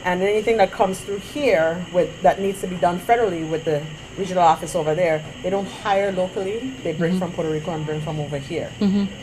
and anything that comes through here that needs to be done federally with the regional office over there, they don't hire locally, they bring from Puerto Rico and bring from over here.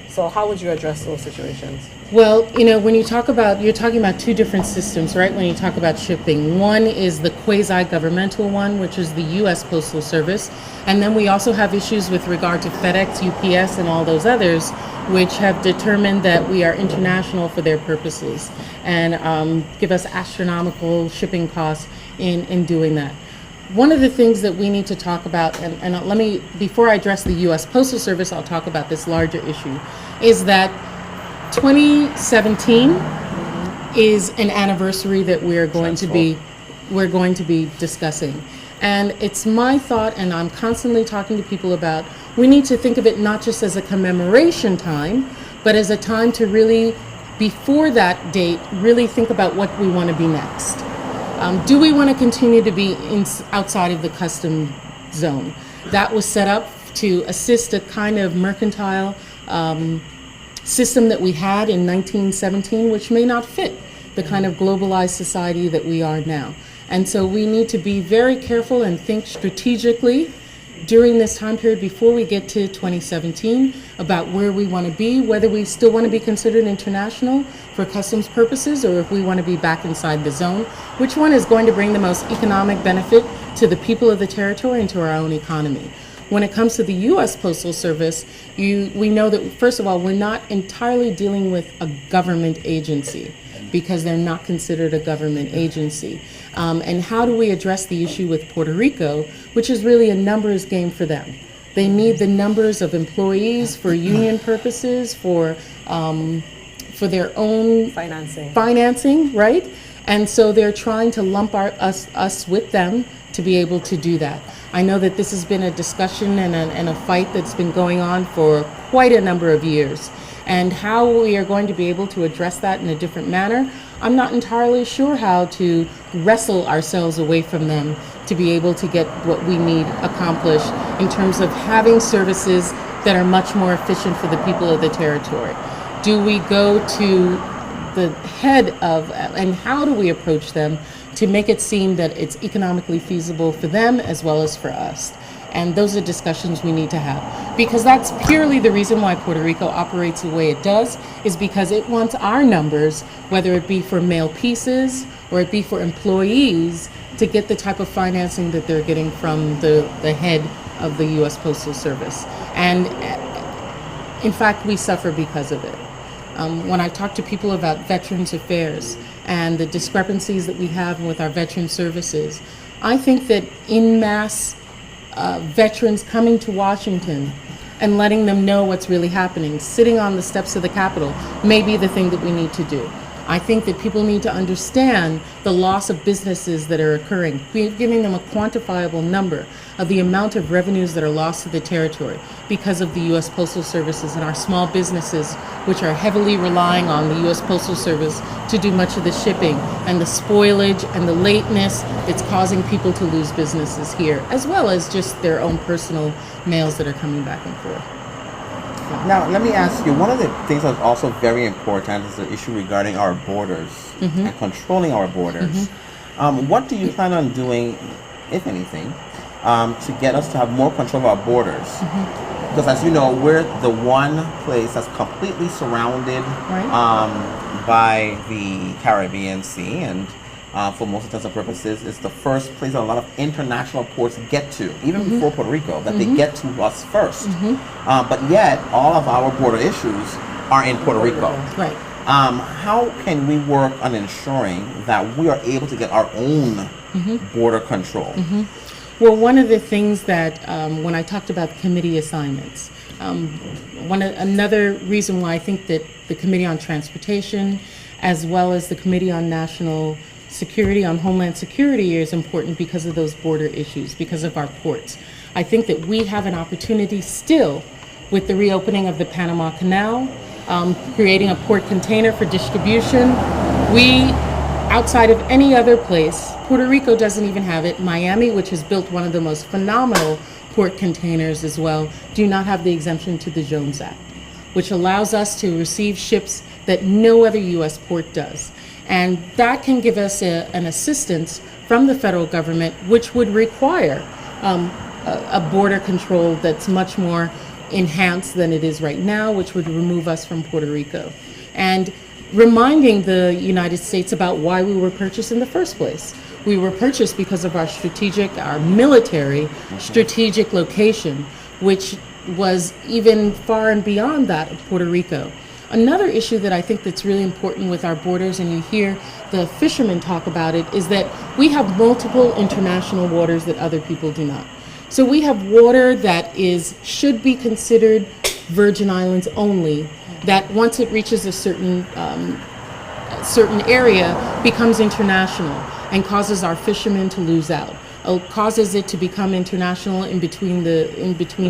So how would you address those situations? Well, when you're talking about two different systems, right? When you talk about shipping, one is the quasi-governmental one, which is the U.S. Postal Service, and then we also have issues with regard to FedEx, UPS, and all those others, which have determined that we are international for their purposes and give us astronomical shipping costs in doing that. One of the things that we need to talk about, and let me, before I address the U.S. Postal Service, I'll talk about this larger issue, is that 2017 is an anniversary that we're going to be discussing. And it's my thought, and I'm constantly talking to people about, we need to think of it not just as a commemoration time, but as a time to really, before that date, really think about what we want to be next. Do we want to continue to be outside of the custom zone? That was set up to assist a kind of mercantile system that we had in 1917, which may not fit the kind of globalized society that we are now. And so we need to be very careful and think strategically during this time period before we get to 2017 about where we want to be, whether we still want to be considered international for customs purposes or if we want to be back inside the zone, which one is going to bring the most economic benefit to the people of the territory and to our own economy. When it comes to the U.S. Postal Service, we know that, first of all, we're not entirely dealing with a government agency because they're not considered a government agency. And how do we address the issue with Puerto Rico, which is really a numbers game for them? They need the numbers of employees for union purposes, for their own financing, right? And so they're trying to lump us with them to be able to do that. I know that this has been a discussion and a fight that's been going on for quite a number of years. And how we are going to be able to address that in a different manner, I'm not entirely sure how to wrestle ourselves away from them to be able to get what we need accomplished in terms of having services that are much more efficient for the people of the territory? Do we go to the head of, and how do we approach them to make it seem that it's economically feasible for them as well as for us? And those are discussions we need to have, because that's purely the reason why Puerto Rico operates the way it does, is because it wants our numbers, whether it be for mail pieces or it be for employees, to get the type of financing that they're getting from the head of the U.S. Postal Service. And in fact, we suffer because of it. When I talk to people about Veterans Affairs and the discrepancies that we have with our veteran services, I think that in mass veterans coming to Washington and letting them know what's really happening, sitting on the steps of the Capitol, may be the thing that we need to do. I think that people need to understand the loss of businesses that are occurring, giving them a quantifiable number of the amount of revenues that are lost to the territory because of the U.S. Postal Services and our small businesses, which are heavily relying on the U.S. Postal Service to do much of the shipping, and the spoilage and the lateness that's causing people to lose businesses here, as well as just their own personal mails that are coming back and forth. Now, let me ask you, one of the things that's also very important is the issue regarding our borders and controlling our borders. What do you plan on doing, if anything, to get us to have more control of our borders? Because as you know, we're the one place that's completely surrounded by the Caribbean Sea, and for most intents and purposes, it's the first place that a lot of international ports get to, even before Puerto Rico, that they get to us first. But yet, all of our border issues are in Puerto Rico. Right. How can we work on ensuring that we are able to get our own border control? Well, one of the things that when I talked about committee assignments, another reason why I think that the Committee on Transportation, as well as the Committee on National Security, on Homeland Security, is important because of those border issues, because of our ports. I think that we have an opportunity still with the reopening of the Panama Canal, creating a port container for distribution. We, outside of any other place, Puerto Rico doesn't even have it. Miami, which has built one of the most phenomenal port containers as well, do not have the exemption to the Jones Act, which allows us to receive ships that no other U.S. port does. And that can give us an assistance from the federal government, which would require a border control that's much more enhanced than it is right now, which would remove us from Puerto Rico. And reminding the United States about why we were purchased in the first place. We were purchased because of our military strategic location, which was even far and beyond that of Puerto Rico. Another issue that I think that's really important with our borders, and you hear the fishermen talk about it, is that we have multiple international waters that other people do not. So we have water that should be considered Virgin Islands only, that once it reaches a certain area becomes international and causes our fishermen to lose out. Causes it to become international in between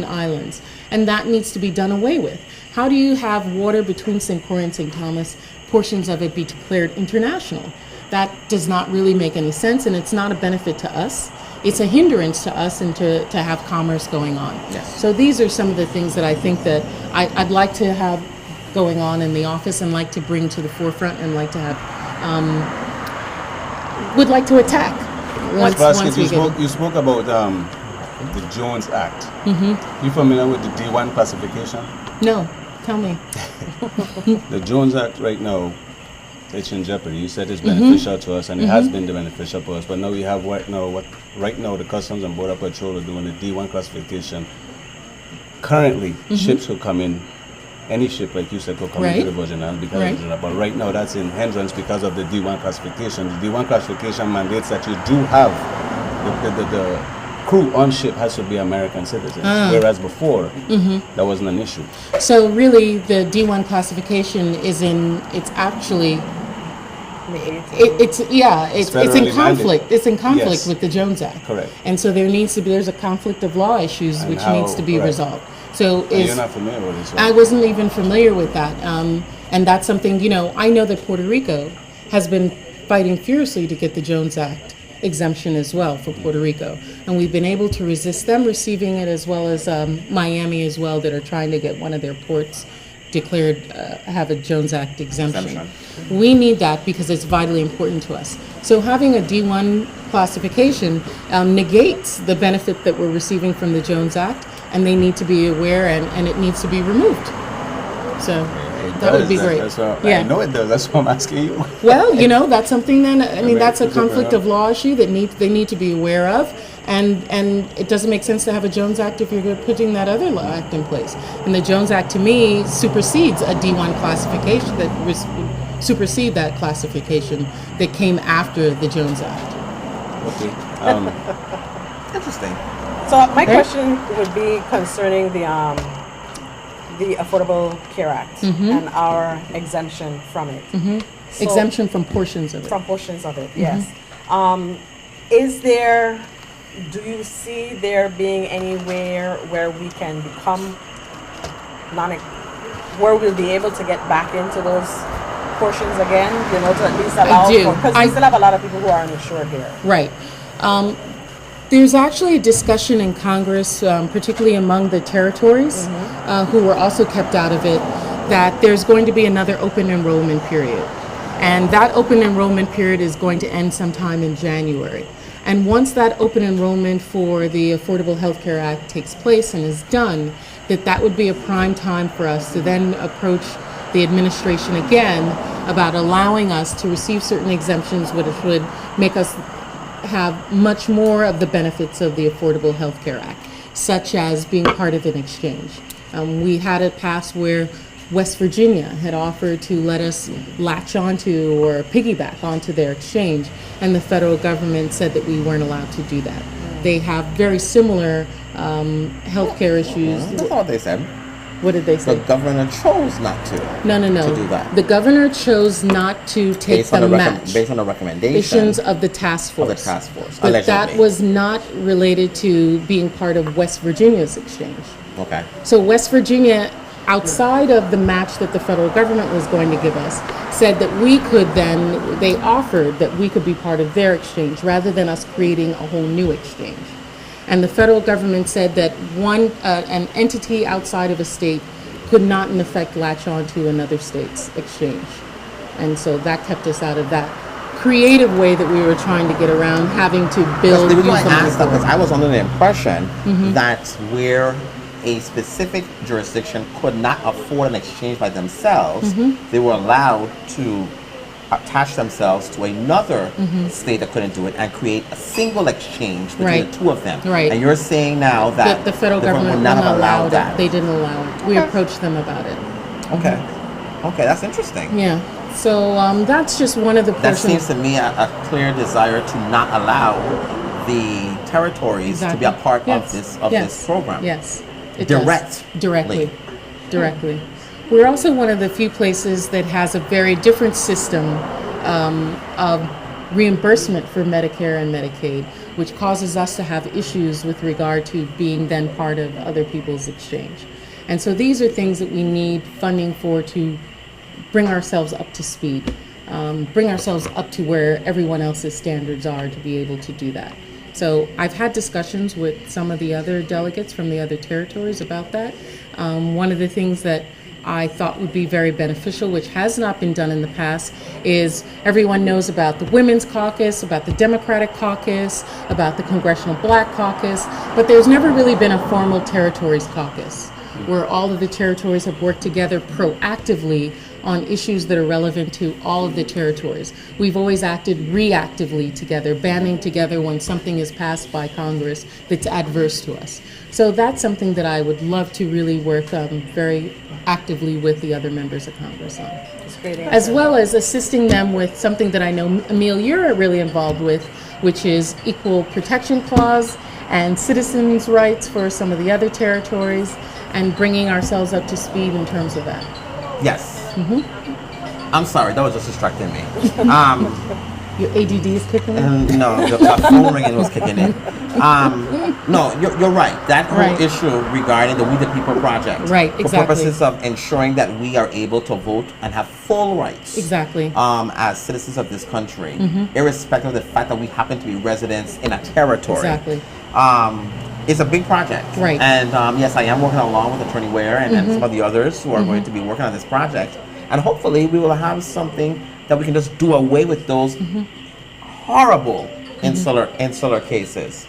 islands, and that needs to be done away with. How do you have water between St. Croix and St. Thomas, portions of it be declared international? That does not really make any sense, and it's not a benefit to us. It's a hindrance to us and to have commerce going on. Yes. So these are some of the things that I think that I'd like to have going on in the office, and like to bring to the forefront, and like to have, would like to attack. Once you spoke about the Jones Act. You familiar with the D1 classification? No, tell me. The Jones Act right now, it's in jeopardy. You said it's beneficial to us, and it has been beneficial for us. But now we have right now the Customs and Border Patrol are doing the D1 classification. Currently, ships will come in. Any ship, like you said, could come into the Virgin Islands because of the, but right now that's in hindrance because of the D1 classification. The D1 classification mandates that you do have the crew on ship has to be American citizens, whereas before that wasn't an issue. So really, the D1 classification it's actually it's in conflict. It's in conflict with the Jones Act. Correct. And so there's a conflict of law issues which needs to be resolved. So you're not familiar with this, right? I wasn't even familiar with that. And that's something, I know that Puerto Rico has been fighting furiously to get the Jones Act exemption as well for Puerto Rico. And we've been able to resist them receiving it, as well as Miami as well, that are trying to get one of their ports declared have a Jones Act exemption. We need that because it's vitally important to us. So having a D1 classification negates the benefit that we're receiving from the Jones Act, and they need to be aware, and it needs to be removed. So that would be great. I know it does. That's why I'm asking you. Well, that's something then, I mean, that's a conflict of law issue that they need to be aware of. And it doesn't make sense to have a Jones Act if you're putting that other law act in place. And the Jones Act, to me, supersedes a D1 classification that supersede that classification that came after the Jones Act. Okay. Interesting. So my question would be concerning the Affordable Care Act and our exemption from it. So, exemption from portions of it. From portions of it, yes. Is there? Do you see there being anywhere where we can become where we'll be able to get back into those portions again? To at least allow for, because we still have a lot of people who are uninsured here. Right. There's actually a discussion in Congress, particularly among the territories, who were also kept out of it, that there's going to be another open enrollment period. And that open enrollment period is going to end sometime in January. And once that open enrollment for the Affordable Health Care Act takes place and is done, that would be a prime time for us to then approach the administration again about allowing us to receive certain exemptions, which would make us have much more of the benefits of the Affordable Health Care Act, such as being part of an exchange. We had it pass where West Virginia had offered to let us latch onto or piggyback onto their exchange, and the federal government said that we weren't allowed to do that. They have very similar healthcare issues. That's not what they said. What did they say? The governor chose not to. No. To do that. The governor chose not to take the match. Based on the recommendations of the task force. Of the task force, but allegedly. that was not related to being part of West Virginia's exchange. Okay. So West Virginia, outside of the match that the federal government was going to give us, said that we could then, they offered that we could be part of their exchange rather than us creating a whole new exchange. And the federal government said that an entity outside of a state could not in effect latch on to another state's exchange. And so that kept us out of that creative way that we were trying to get around having to build. The reason I asked that, because I was under the impression that where a specific jurisdiction could not afford an exchange by themselves, they were allowed to attach themselves to another state that couldn't do it and create a single exchange between the two of them. Right. And you're saying now that the federal government would not have allowed that. They didn't allow it. We approached them about it. Okay. Okay, that's interesting. Yeah. So that's just one of the That portions. seems to me a clear desire to not allow the territories to be a part of this program. Yes. It Directly. Directly. We're also one of the few places that has a very different system of reimbursement for Medicare and Medicaid, which causes us to have issues with regard to being then part of other people's exchange. And so these are things that we need funding for to bring ourselves up to speed, bring ourselves up to where everyone else's standards are to be able to do that. So I've had discussions with some of the other delegates from the other territories about that. One of the things that I thought would be very beneficial, which has not been done in the past, is everyone knows about the Women's Caucus, about the Democratic Caucus, about the Congressional Black Caucus, but there's never really been a formal Territories Caucus where all of the territories have worked together proactively on issues that are relevant to all of the territories. We've always acted reactively together, banding together when something is passed by Congress that's adverse to us. So that's something that I would love to really work very actively with the other members of Congress on. As well as assisting them with something that I know, Emil, you're really involved with, which is Equal Protection Clause and citizens' rights for some of the other territories, and bringing ourselves up to speed in terms of that. Yes. I'm sorry, that was just distracting me. Your ADD is kicking in? No, the phone ringing was kicking in. No, you're right. That whole Right. issue regarding the We the People project, Right, for exactly. purposes of ensuring that we are able to vote and have full rights, Exactly. as citizens of this country, irrespective of the fact that we happen to be residents in a territory. Exactly. It's a big project, Right. And yes, I am working along with Attorney Ware and some of the others who are going to be working on this project, and hopefully we will have something that we can just do away with those horrible insular cases.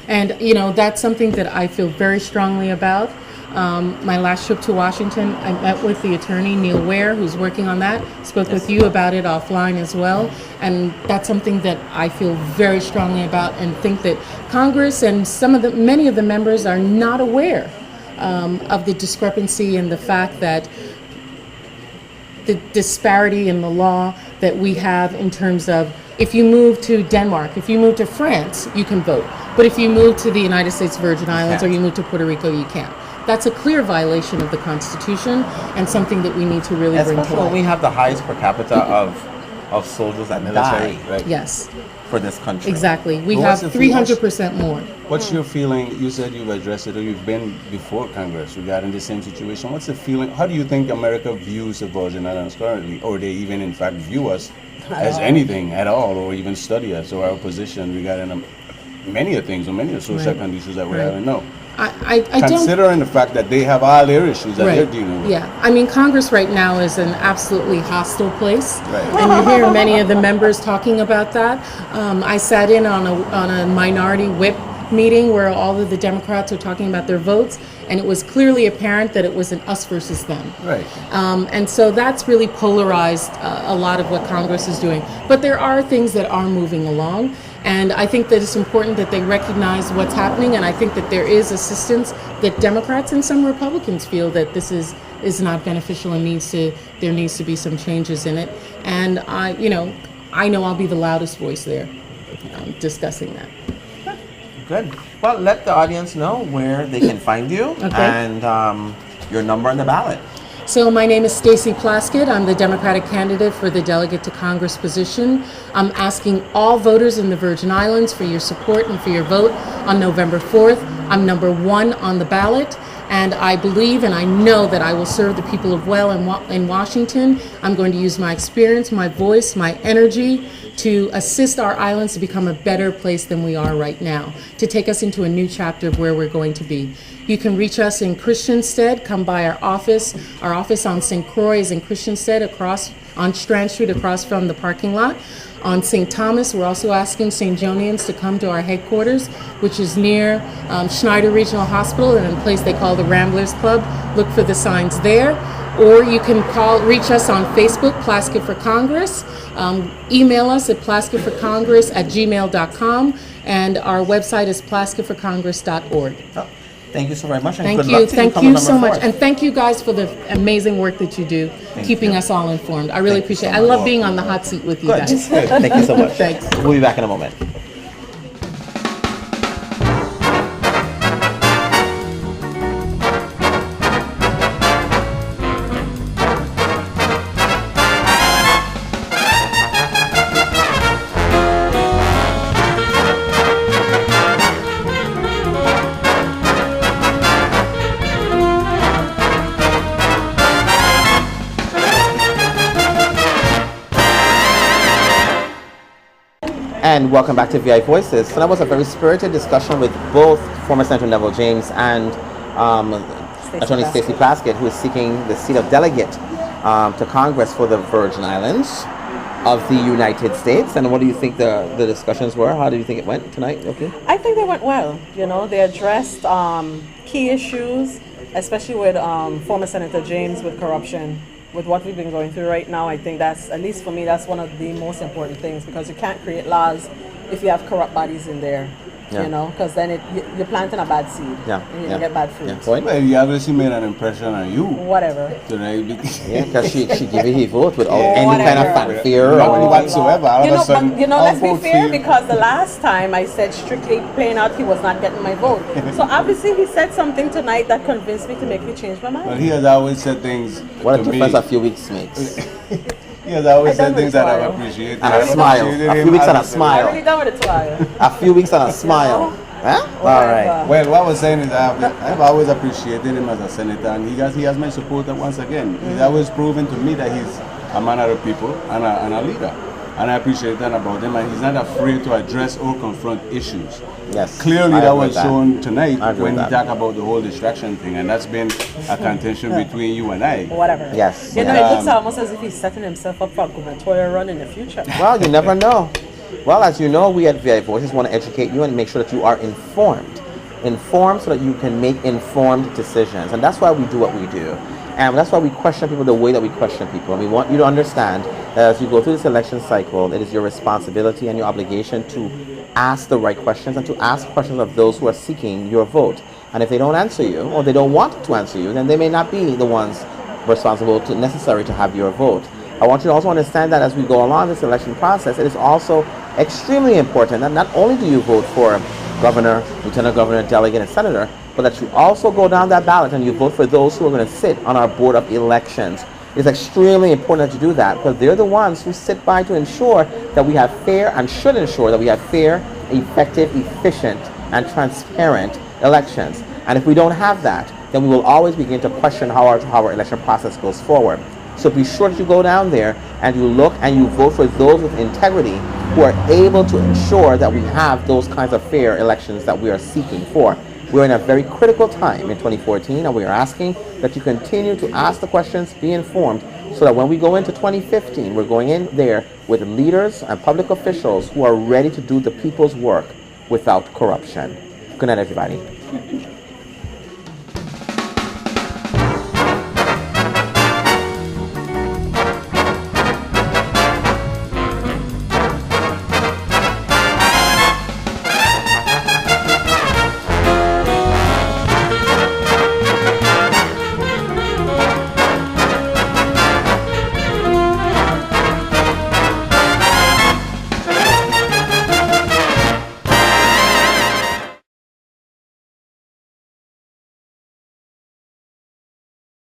And, you know, that's something that I feel very strongly about. My last trip to Washington, I met with the attorney, Neil Ware, who's working on that. Spoke with you about it offline as well. And that's something that I feel very strongly about and think that Congress and many of the members are not aware of the discrepancy and the fact that the disparity in the law that we have in terms of if you move to Denmark, if you move to France, you can vote. But if you move to the United States Virgin Islands or you move to Puerto Rico, you can't. That's a clear violation of the Constitution and something that we need to really bring to Especially when we light. have the highest per capita of soldiers that die Right. Yes, for this country. exactly. We But have what's the feeling? 300% more. What's your feeling? You said you've addressed it or you've been before Congress regarding the same situation. What's the feeling? How do you think America views the Virgin Islands currently? Or they even in fact view us as anything at all or even study us or our position regarding many of things or many of social Right. conditions that we're Right. having? No. I don't. Considering the fact that they have all their issues that they're dealing with. Yeah, I mean, Congress right now is an absolutely hostile place, Right. and you hear many of the members talking about that. I sat in on a minority whip meeting where all of the Democrats are talking about their votes, and it was clearly apparent that it was an us versus them. Right. And so that's really polarized a lot of what Congress is doing. But there are things that are moving along. And I think that it's important that they recognize what's happening. And I think that there is assistance that Democrats and some Republicans feel that this is not beneficial and there needs to be some changes in it. And I know I'll be the loudest voice there discussing that. Good. Well, let the audience know where they can find you and your number on the ballot. So my name is Stacey Plaskett. I'm the Democratic candidate for the delegate to Congress position. I'm asking all voters in the Virgin Islands for your support and for your vote on November 4th. I'm number 1 on the ballot, and I believe and I know that I will serve the people of well in Washington. I'm going to use my experience, my voice, my energy to assist our islands to become a better place than we are right now, to take us into a new chapter of where we're going to be. You can reach us in Christiansted. Come by our office. Our office on St. Croix is in Christiansted, across on Strand Street, across from the parking lot. On St. Thomas, we're also asking St. Jonians to come to our headquarters, which is near Schneider Regional Hospital in a place they call the Ramblers Club. Look for the signs there. Or you can reach us on Facebook, Plaskett for Congress. Email us at plaskettforcongress@gmail.com. And our website is plaskettforcongress.org. Thank you so very much. And Thank good you. luck to Thank come you November so much. 4th. And thank you guys for the amazing work that you do, keeping you. us all informed. I really Thank you so appreciate it. I much. love being on the hot seat with you Good. guys. Good. Thank you so much. Thanks. We'll be back in a moment. And welcome back to VI Voices. So that was a very spirited discussion with both former Senator Neville James and Attorney Stacey Plaskett, who is seeking the seat of delegate to Congress for the Virgin Islands of the United States. And what do you think the discussions were? How do you think it went tonight? Okay. I think they went well. You know, they addressed key issues, especially with former Senator James with corruption. With what we've been going through right now, I think that's, at least for me, that's one of the most important things, because you can't create laws if you have corrupt bodies in there. Yeah. You know, because then you're planting a bad seed. Yeah. And you can get bad fruit. Yeah. Point? Well, you obviously made an impression on you Whatever. tonight. Yeah, because she gave you his vote without any Whatever. kind of fanfare or No, anything. whatsoever. All You of a know, sudden, but, you know, I'll let's be vote for fair, you. because the last time I said strictly plain out he was not getting my vote. So obviously he said something tonight that convinced me to make me change my mind. But he has always said things. What a to difference me. a few weeks makes. He has always I done said things with that I've trial. appreciated. And a I've smile. appreciated A him few weeks and a as smile. I'm already done with the trial. A few weeks and a smile. Huh? All right. Well, what I was saying is I've always appreciated him as a senator, and he has my support once again. He's always proven to me that he's a man of the people and a leader. And I appreciate that about him, and he's not afraid to address or confront issues. Yes. Clearly, I that agree was with shown tonight I agree when he with that. talked about the whole distraction thing, and that's been a contention between you and I. Whatever. Yes. You know, yes. it looks almost as if he's setting himself up for a gubernatorial run in the future. Well, you never know. Well, as you know, we at VI Voices want to educate you and make sure that you are informed. Informed so that you can make informed decisions. And that's why we do what we do. And that's why we question people the way that we question people. And we want you to understand that as you go through this election cycle, it is your responsibility and your obligation to ask the right questions and to ask questions of those who are seeking your vote. And if they don't answer you, or they don't want to answer you, then they may not be the ones responsible to necessary to have your vote. I want you to also understand that as we go along this election process, it is also extremely important that not only do you vote for governor, lieutenant governor, delegate, and senator, but that you also go down that ballot and you vote for those who are going to sit on our board of elections. It's extremely important that you do that because they're the ones who sit by to ensure that we have fair and should ensure that we have fair, effective, efficient, and transparent elections. And if we don't have that, then we will always begin to question how our election process goes forward. So be sure that you go down there and you look and you vote for those with integrity who are able to ensure that we have those kinds of fair elections that we are seeking for. We're in a very critical time in 2014, and we are asking that you continue to ask the questions, be informed, so that when we go into 2015, we're going in there with leaders and public officials who are ready to do the people's work without corruption. Good night, everybody.